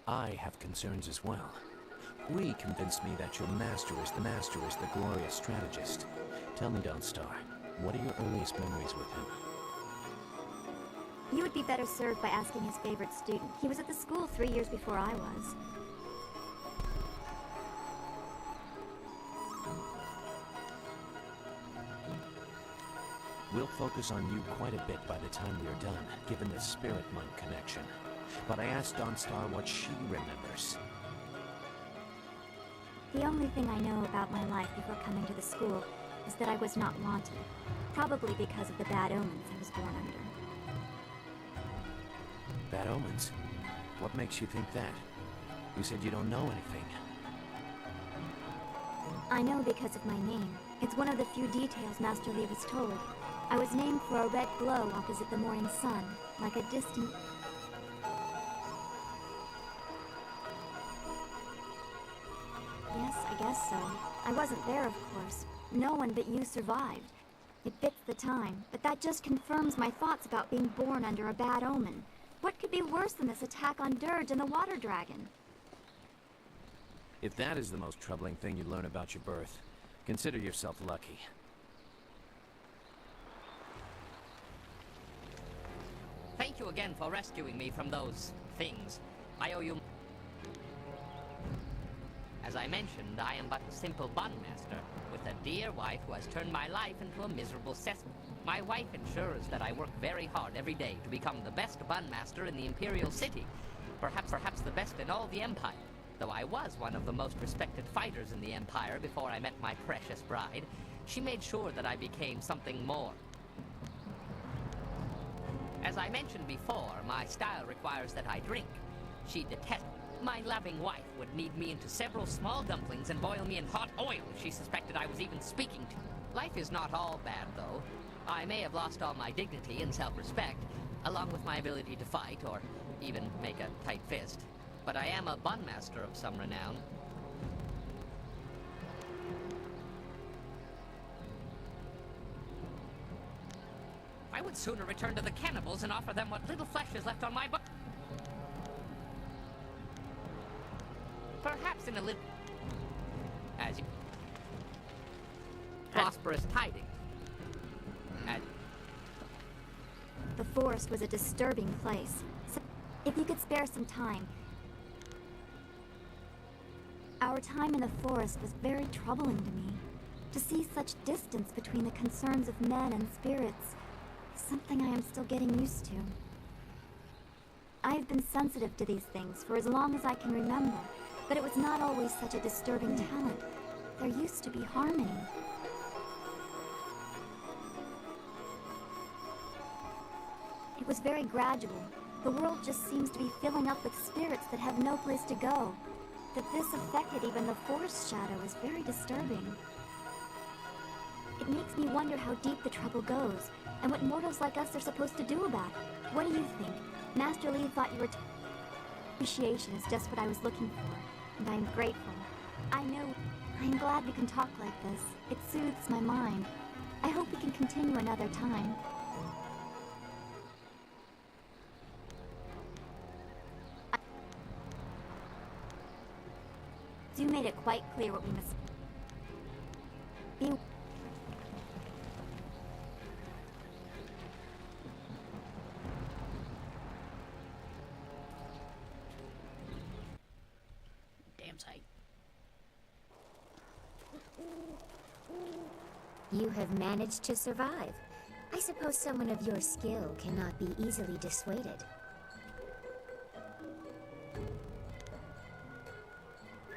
I have concerns as well. Hui convinced me that your master is the glorious strategist. Tell me, Dawnstar, what are your earliest memories with him? You would be better served by asking his favorite student. He was at the school 3 years before I was. We'll focus on you quite a bit by the time we're done, given the spirit monk connection. But I asked Dawnstar what she remembers. The only thing I know about my life before coming to the school is that I was not wanted. Probably because of the bad omens I was born under. Bad omens? What makes you think that? You said you don't know anything. I know because of my name. It's one of the few details Master Li was told. I was named for a red glow opposite the morning sun, like a distant... Yes, I guess so. I wasn't there, of course. No one but you survived. It fits the time, but that just confirms my thoughts about being born under a bad omen. What could be worse than this attack on Dirge and the Water Dragon? If that is the most troubling thing you learn about your birth, consider yourself lucky. you again for rescuing me from those things. I owe you... As I mentioned, I am but a simple bun master, with a dear wife who has turned my life into a miserable cesspool. My wife ensures that I work very hard every day to become the best bun master in the Imperial City. Perhaps the best in all the Empire. Though I was one of the most respected fighters in the Empire before I met my precious bride, she made sure that I became something more. As I mentioned before, my style requires that I drink. She detests. My loving wife would knead me into several small dumplings and boil me in hot oil if she suspected I was even speaking to. Life is not all bad, though. I may have lost all my dignity and self-respect, along with my ability to fight, or even make a tight fist. But I am a bun master of some renown. I would sooner return to the cannibals and offer them what little flesh is left on my bone. Perhaps in a little... As you... Prosperous tidings. As... The forest was a disturbing place. So if you could spare some time... Our time in the forest was very troubling to me. To see such distance between the concerns of men and spirits, something I am still getting used to. I have been sensitive to these things for as long as I can remember, but it was not always such a disturbing talent. There used to be harmony. It was very gradual. The world just seems to be filling up with spirits that have no place to go. That this affected even the forest shadow is very disturbing. It makes me wonder how deep the trouble goes, and what mortals like us are supposed to do about it. What do you think? Master Lee thought you were... Appreciation is just what I was looking for, and I am grateful. I know... I'm glad we can talk like this. It soothes my mind. I hope we can continue another time. You made it quite clear what we must... be... Damn sight. You have managed to survive. I suppose someone of your skill cannot be easily dissuaded.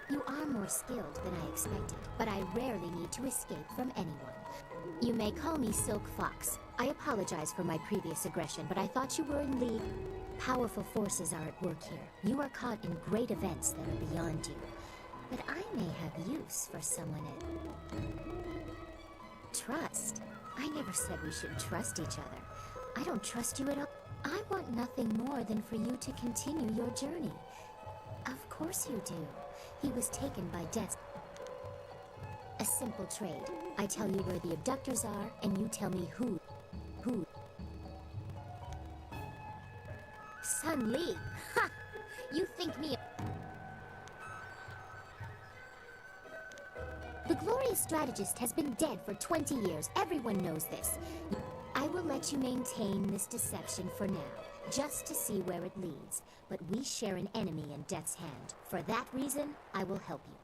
You are more skilled than I expected, but I rarely need to escape from anyone. You may call me Silk Fox. I apologize for my previous aggression, but I thought you were in league. Powerful forces are at work here. You are caught in great events that are beyond you. But I may have use for someone Trust? I never said we should trust each other. I don't trust you at all. I want nothing more than for you to continue your journey. Of course you do. He was taken by death. A simple trade. I tell you where the abductors are, and you tell me who. Sun Li! Ha! You think me... The glorious strategist has been dead for 20 years. Everyone knows this. I will let you maintain this deception for now, just to see where it leads. But we share an enemy in Death's Hand. For that reason, I will help you.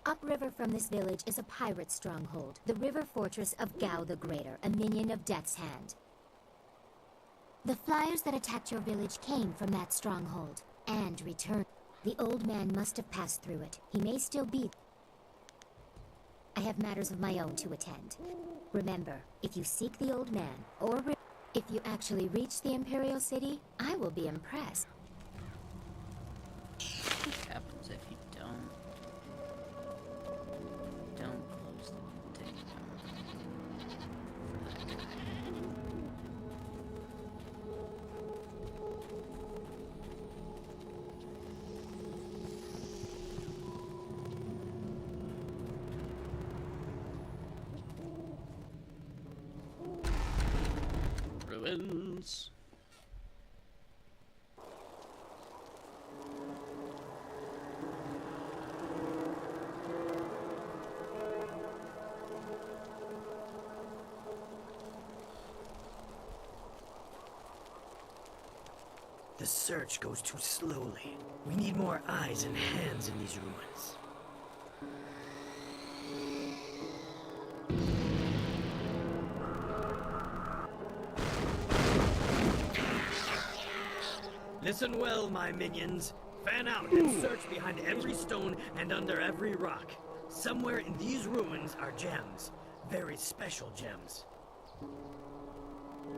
Upriver from this village is a pirate stronghold, the river fortress of Gao the Greater, a minion of Death's Hand. The flyers that attacked your village came from that stronghold, and returned. The old man must have passed through it. He may still be. I have matters of my own to attend. Remember, if you seek the old man, or if you actually reach the Imperial City, I will be impressed. What happens if you don't close the thing Ruins. The search goes too slowly. We need more eyes and hands in these ruins. Listen well, my minions. Fan out and search behind every stone and under every rock. Somewhere in these ruins are gems. Very special gems.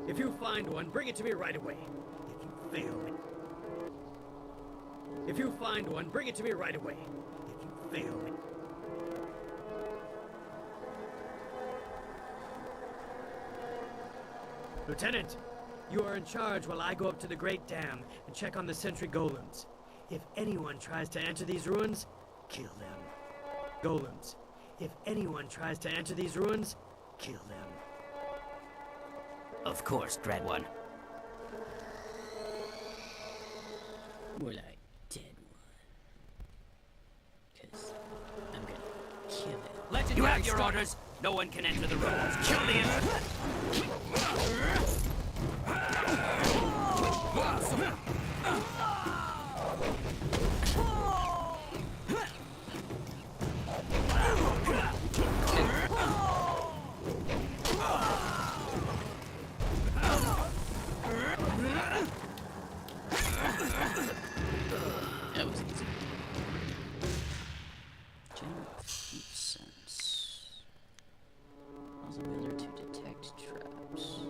If you find one, bring it to me right away. If you find one, bring it to me right away. If you fail me. Lieutenant, you are in charge while I go up to the Great Dam and check on the sentry golems. If anyone tries to enter these ruins, kill them. Golems, if anyone tries to enter these ruins, kill them. Of course, Dread One. More like dead one. Cause I'm gonna kill it. Legendary You have your struck. orders. No one can enter the ruins. Kill the enemy. That was easy. General sense. Allows the builder to detect traps.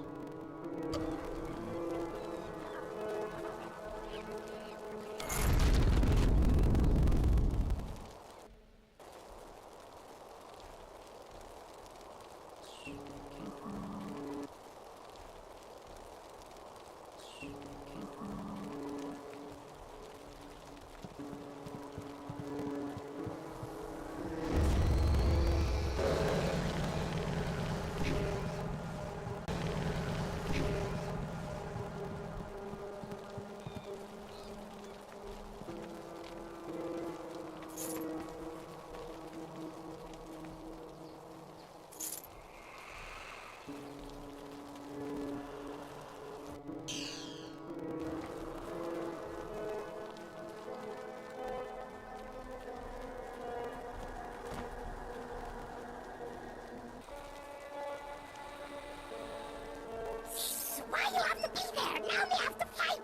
Why you have to be there? Now we have to fight!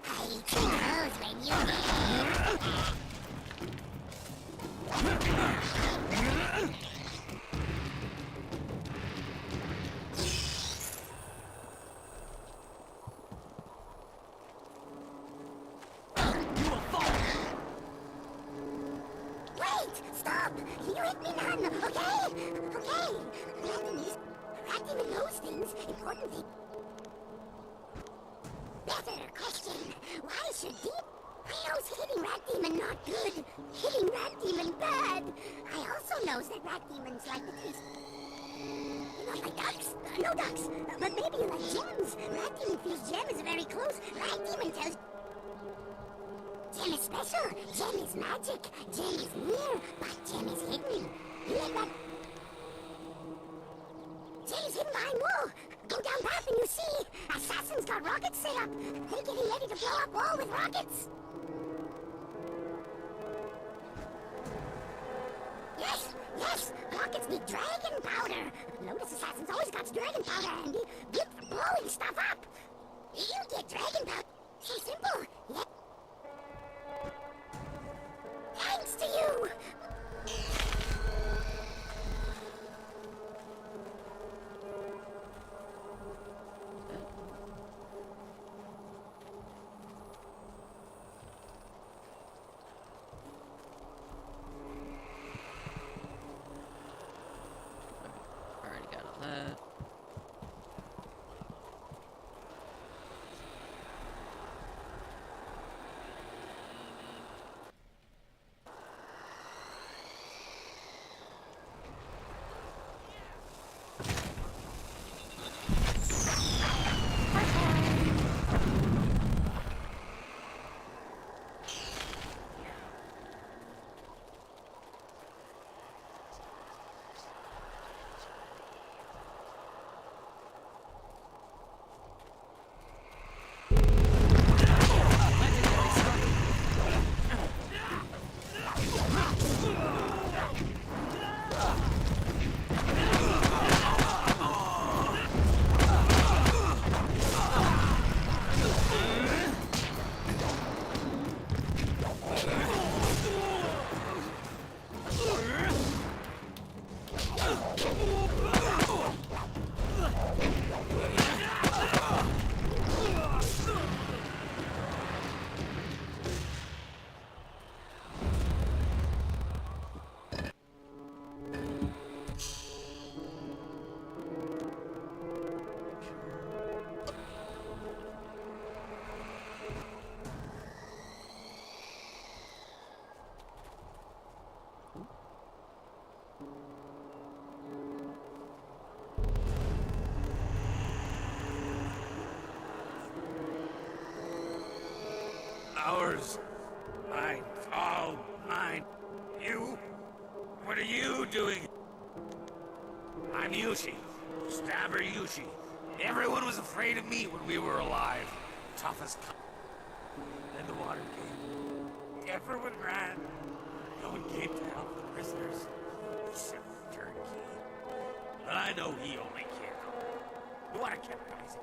I chose when you did. Wait! Stop! You hit me none, okay? Okay! Rat demon knows things, important things. Better question. Why should I knows hitting rat demon not good. Hitting rat demon bad. I also knows that rat demons like the taste. You not like ducks? No ducks. But maybe you like gems. Rat demon feels gem is very close. Rat demon tells gem is special. Gem is magic. Gem is near, but gem is hidden. You let that gem is hidden behind wall. Go down path and you see assassins got rockets set up. They're getting ready to blow up wall with rockets. Yes, yes, rockets need dragon powder. Lotus assassins always got dragon powder handy. Good for blowing stuff up. You get dragon powder. So simple. Yeah. Thanks to you. Already got all that. Ours. Mine. All mine. You? What are you doing? I'm Yushi. Stabber Yushi. Everyone was afraid of me when we were alive. Tough as Then the water came. Everyone ran. No one came to help the prisoners. Except the turnkey. But I know he only cared for me. The water kept rising.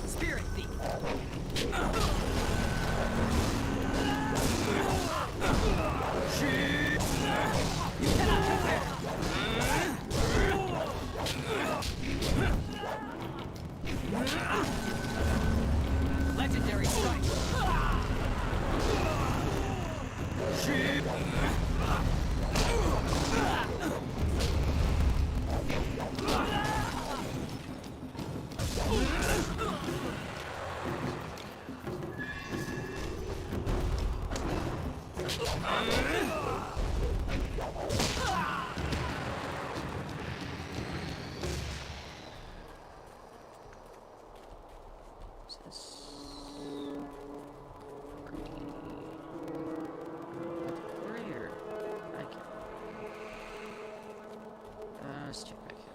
Spirit thief. You cannot compare. Legendary strike. Let's check back here.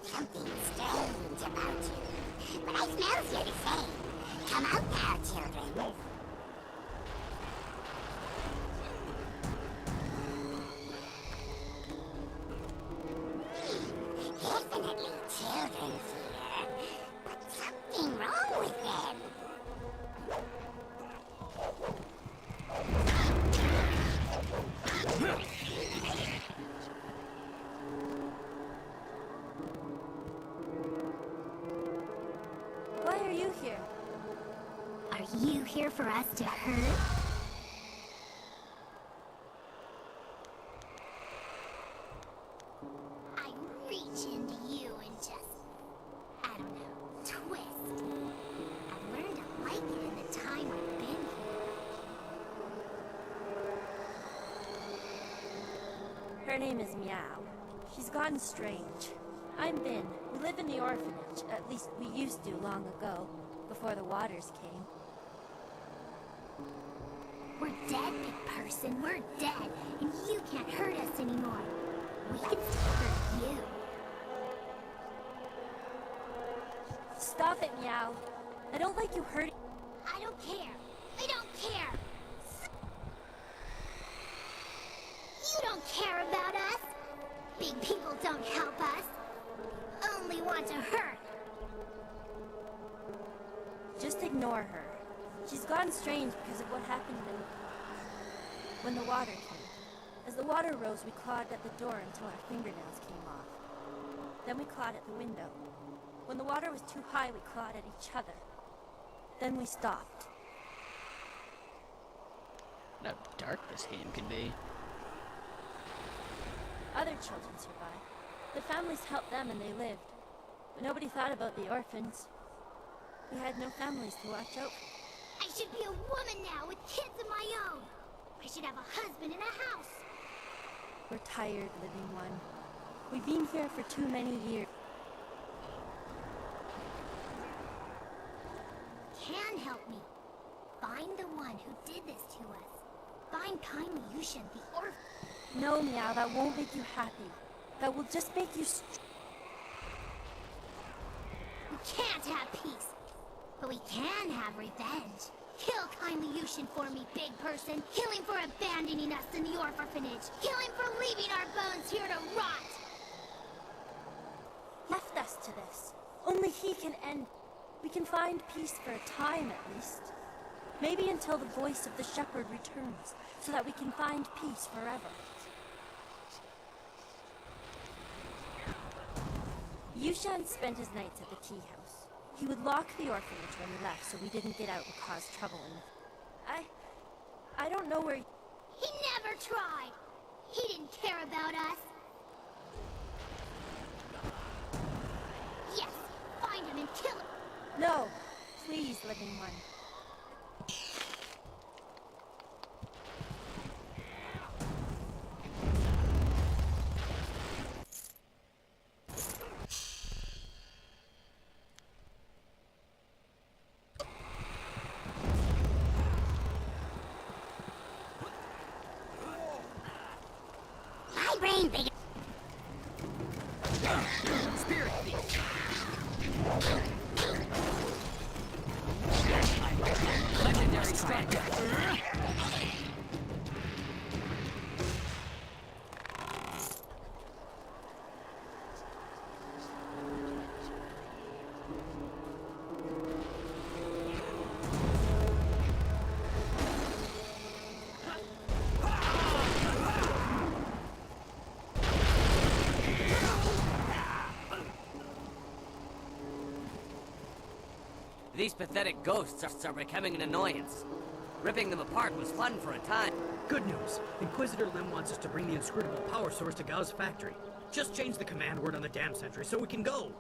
Something strange about you. But I smells you the same. Come out now, children. Definitely children here. But something wrong with them. Why are you here? Are you here for us to hurt? I reach into you and just, I don't know, twist. I've learned to like it in the time I've been here. Her name is Meow. She's gone strange. I'm Bin. We live in the orphanage. At least we used to long ago, before the waters came. We're dead, big person. We're dead. And you can't hurt us anymore. We can still hurt you. Stop it, Meow. I don't like you hurting. I don't care. I don't care. You don't care about us. Big people don't help us. Only want to hurt. Just ignore her. She's gone strange because of what happened when the water came. As the water rose, we clawed at the door until our fingernails came off. Then we clawed at the window. When the water was too high, we clawed at each other. Then we stopped. How dark this game can be. Other children survived. The families helped them and they lived. But nobody thought about the orphans. We had no families to watch out for. I should be a woman now with kids of my own. I should have a husband and a house. We're tired, living one. We've been here for too many years. find the one who did this to us. Find kindly Yushin, the orphan. No, Meow, that won't make you happy. That will just make you We can't have peace, but we can have revenge. Kill kindly Yushin for me, big person. Kill him for abandoning us in the orphanage. Kill him for leaving our bones here to rot. left us to this. Only he can end. We can find peace for a time, at least. Maybe until the voice of the shepherd returns, so that we can find peace forever. Yushan spent his nights at the tea house. He would lock the orphanage when we left so we didn't get out and cause trouble in the... I don't know where... He never tried. He didn't care about us. Yes, find him and kill him. No, please, living one. My brain big. Spirit thief. Legendary strike. These pathetic ghosts are becoming an annoyance. Ripping them apart was fun for a time. Good news. Inquisitor Lim wants us to bring the inscrutable power source to Gao's factory. Just change the command word on the dam sentry so we can go.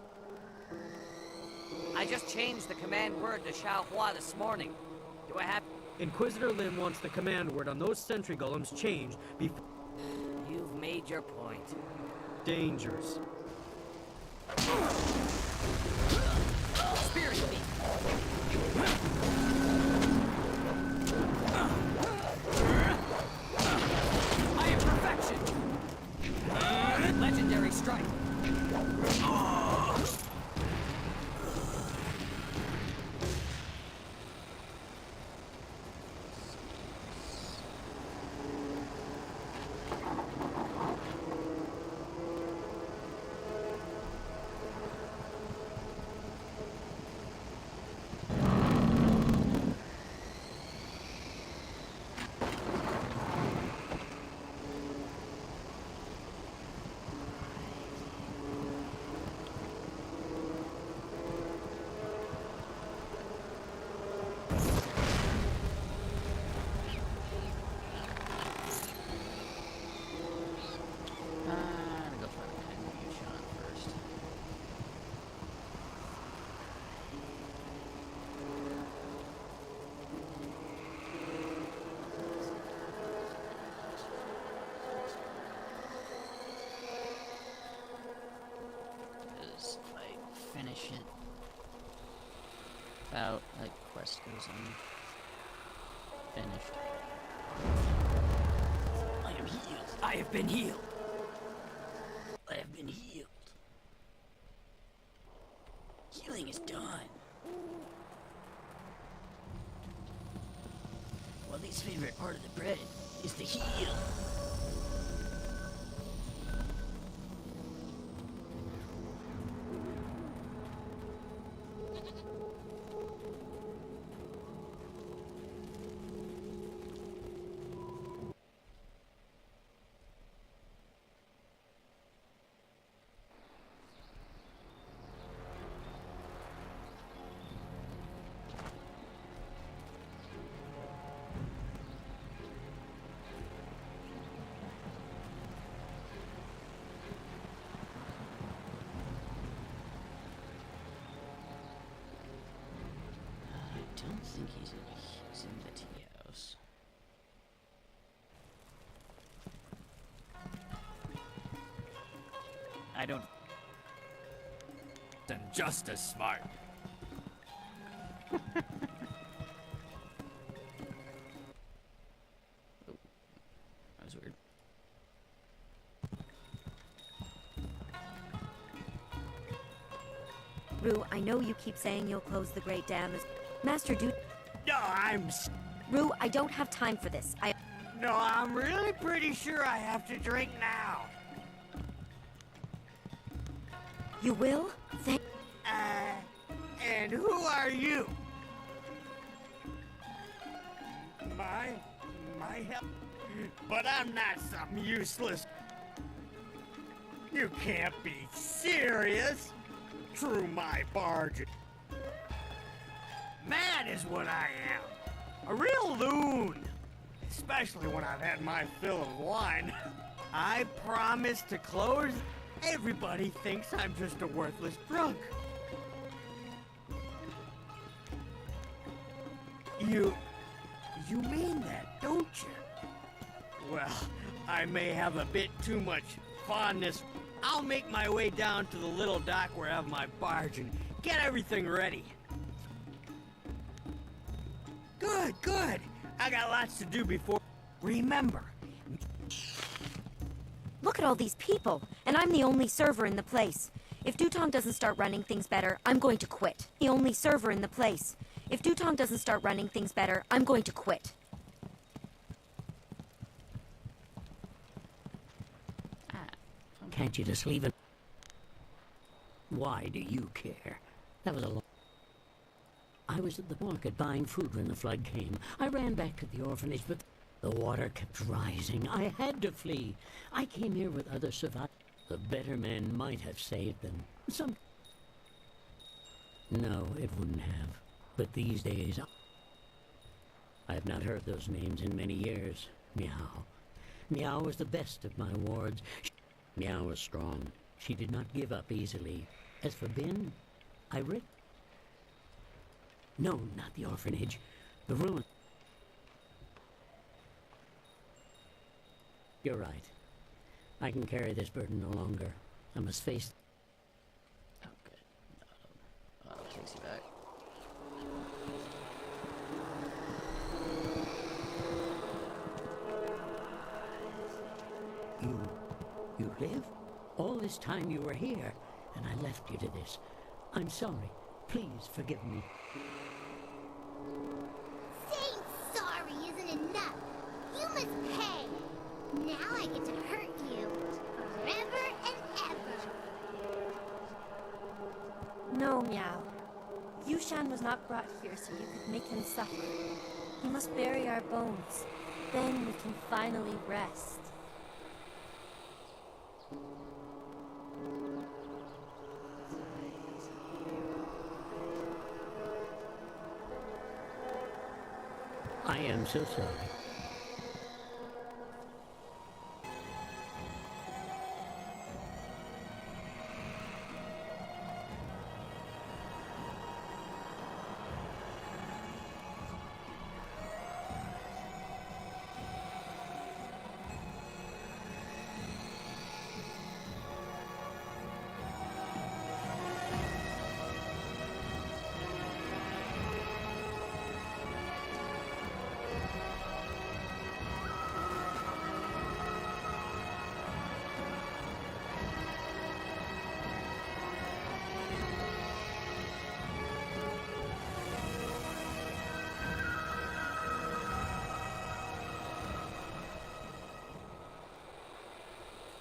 I just changed the command word to Xiaohua this morning. Do I have... Inquisitor Lim wants the command word on those sentry golems changed before... You've made your point. Dangerous. Spirit thief. I am perfection. Legendary strike. I'm gonna go for the kindly shot first. Because if I finish it without, like, quest goes unfinished. I am healed. I have been healed. I have been healed. Healing is done. Well, least favorite part of the bread is the heal. I don't think he's in the tea house. I don't... And just as smart. Rue, I know you keep saying you'll close the Great Dam as... Master Du... No, Rue, I don't have time for this. No, I'm really pretty sure I have to drink now. You will? And who are you? My help? But I'm not some useless... You can't be serious. True, my barge. Mad is what I am. A real loon. Especially when I've had my fill of wine. I promise to close. Everybody thinks I'm just a worthless drunk. You mean that, don't you? Well, I may have a bit too much fondness. I'll make my way down to the little dock where I have my barge and get everything ready. Good, good. I got lots to do before... Remember... Look at all these people, and I'm the only server in the place. If Dutong doesn't start running things better, I'm going to quit. The only server in the place. If Dutong doesn't start running things better, I'm going to quit. Can't you just leave it? Why do you care? That was a long... I was at the market buying food when the flood came. I ran back to the orphanage, but the water kept rising. I had to flee. I came here with other survivors. The better men might have saved them. No, it wouldn't have. But these days... I have not heard those names in many years. Meow. Meow was the best of my wards. Meow was strong. She did not give up easily. As for Bin, I read... No, not the orphanage. The ruin. You're right. I can carry this burden no longer. I must face... Okay. Takes you back. You live? All this time you were here, and I left you to this. I'm sorry. Please forgive me. Saying sorry isn't enough. You must pay. Now I get to hurt you forever and ever. No, Meow. Yushan was not brought here so you could make him suffer. You must bury our bones. Then we can finally rest. I am so sorry.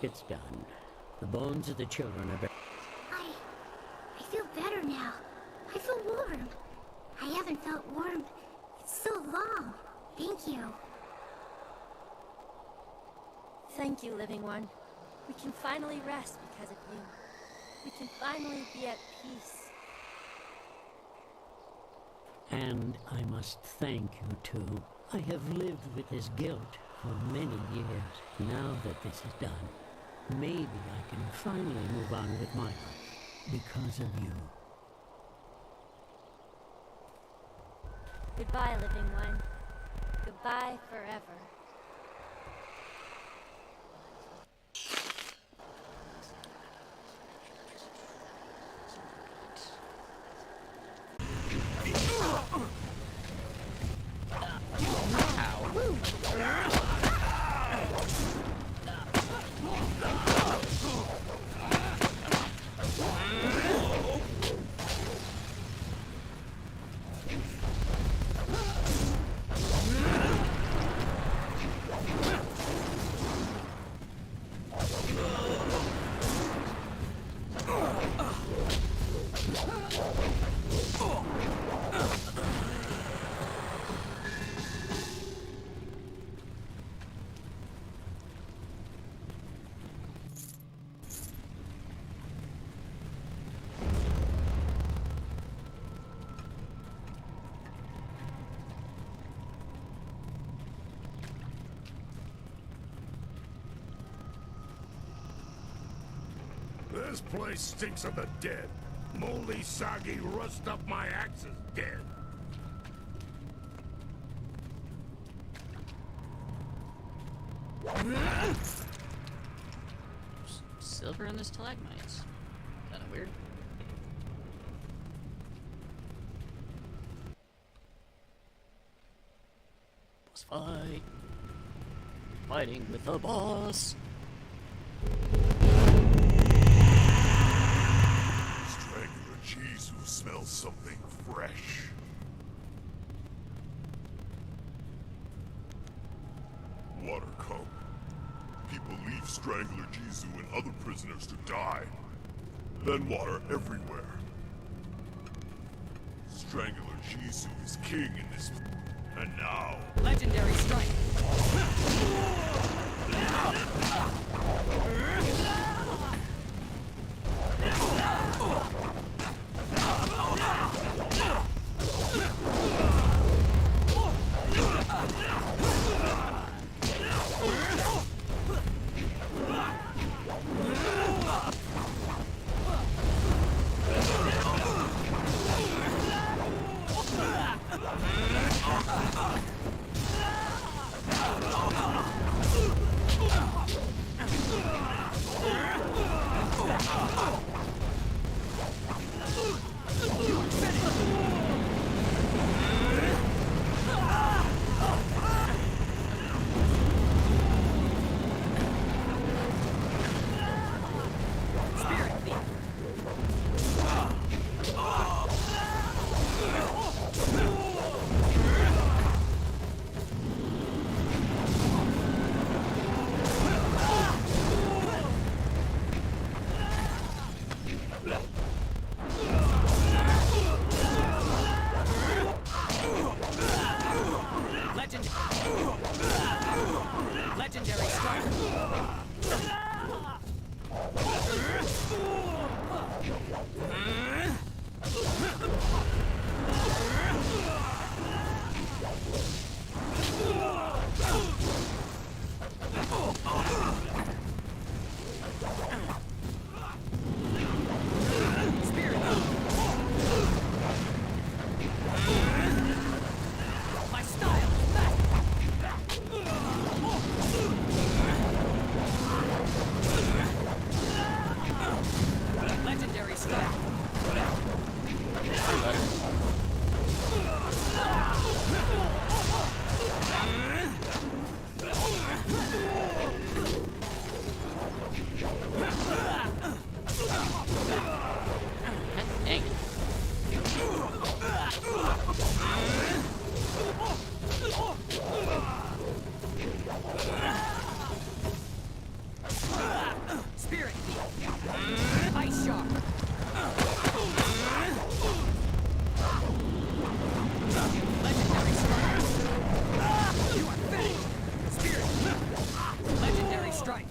It's done. The bones of the children are buried. I feel better now. I feel warm. I haven't felt warm in so long. Thank you. Thank you, Living One. We can finally rest because of you. We can finally be at peace. And I must thank you too. I have lived with this guilt for many years. Now that this is done, maybe I can finally move on with my life because of you. Goodbye, Living One. Goodbye forever. This place stinks of the dead. Moldy, soggy, rust up my axe is dead. Silver in the stalagmites. Kinda weird. Boss fight. Fighting with the boss. Strangler cheese who smells something fresh. Water come. People leave Strangler Jizu and other prisoners to die. Then water everywhere. Strangler Jizu is king in this. And now. Legendary strike. Legendary strike. My style. Legendary strike. Dang it. Spirit. Ice shark. Legendary strike. You are finished. Spirit. Legendary strike.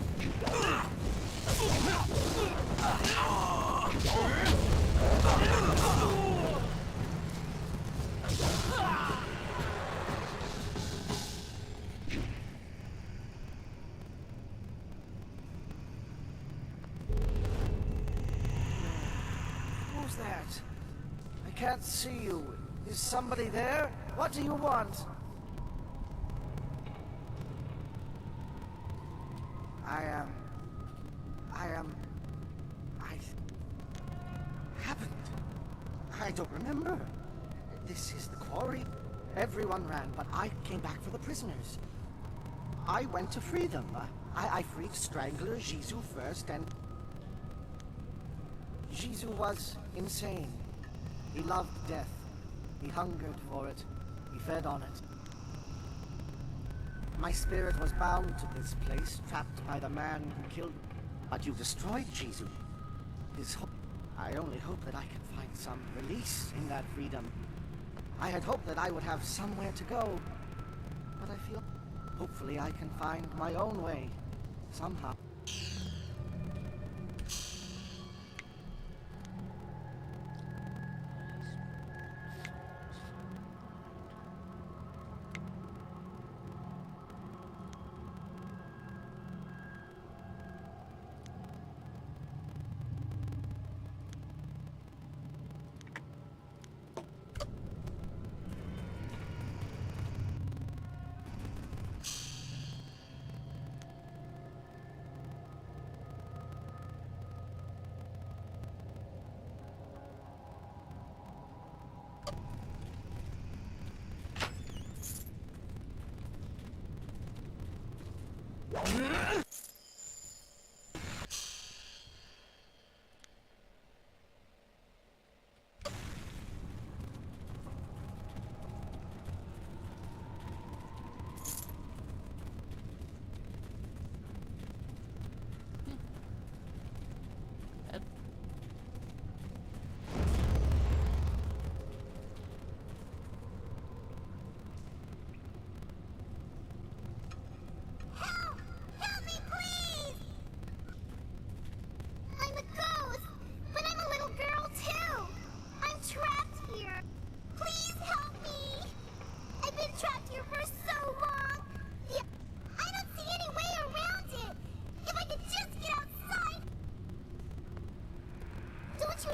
Who's that? I can't see you. Is somebody there? What do you want? I happened. I don't remember. This is the quarry. Everyone ran, but I came back for the prisoners. I went to free them. I freed Strangler Jizu first, and Jizu was insane. He loved death. He hungered for it. He fed on it. My spirit was bound to this place, trapped by the man who killed me. But you destroyed Jizu. I only hope that I can find some release in that freedom. I had hoped that I would have somewhere to go. But I feel... hopefully I can find my own way. Somehow.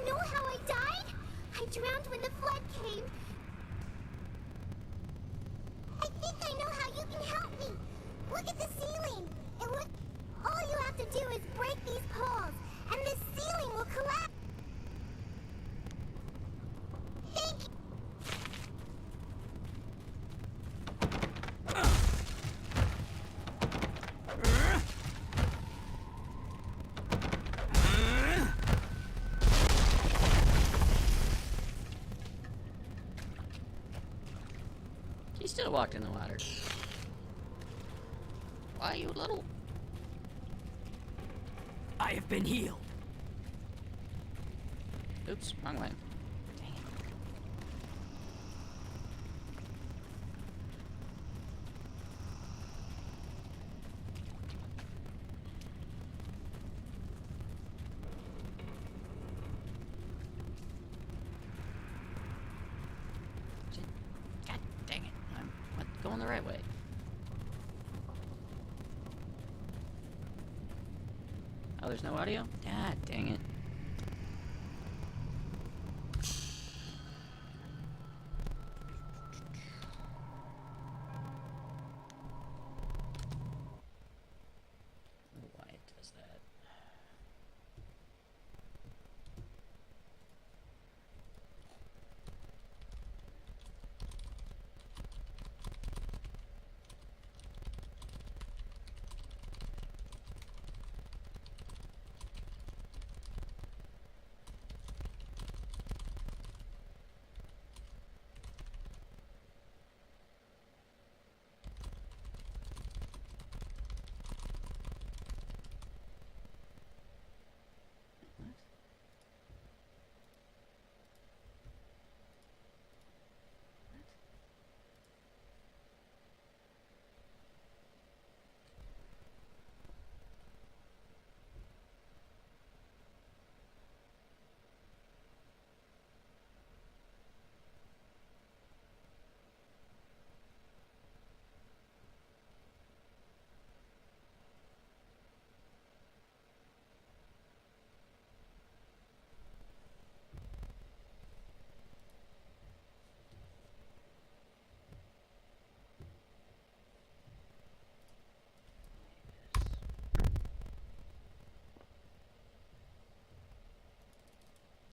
know how I died? I drowned when the flood came. I think I know how you can help me. Look at the ceiling. All you have to do is break these poles, and the ceiling will collapse. Thank you. He still walked in the water. Why, you little... I have been healed. Oops, wrong way. God dang it. I'm going the right way. Oh, there's no audio? God dang it.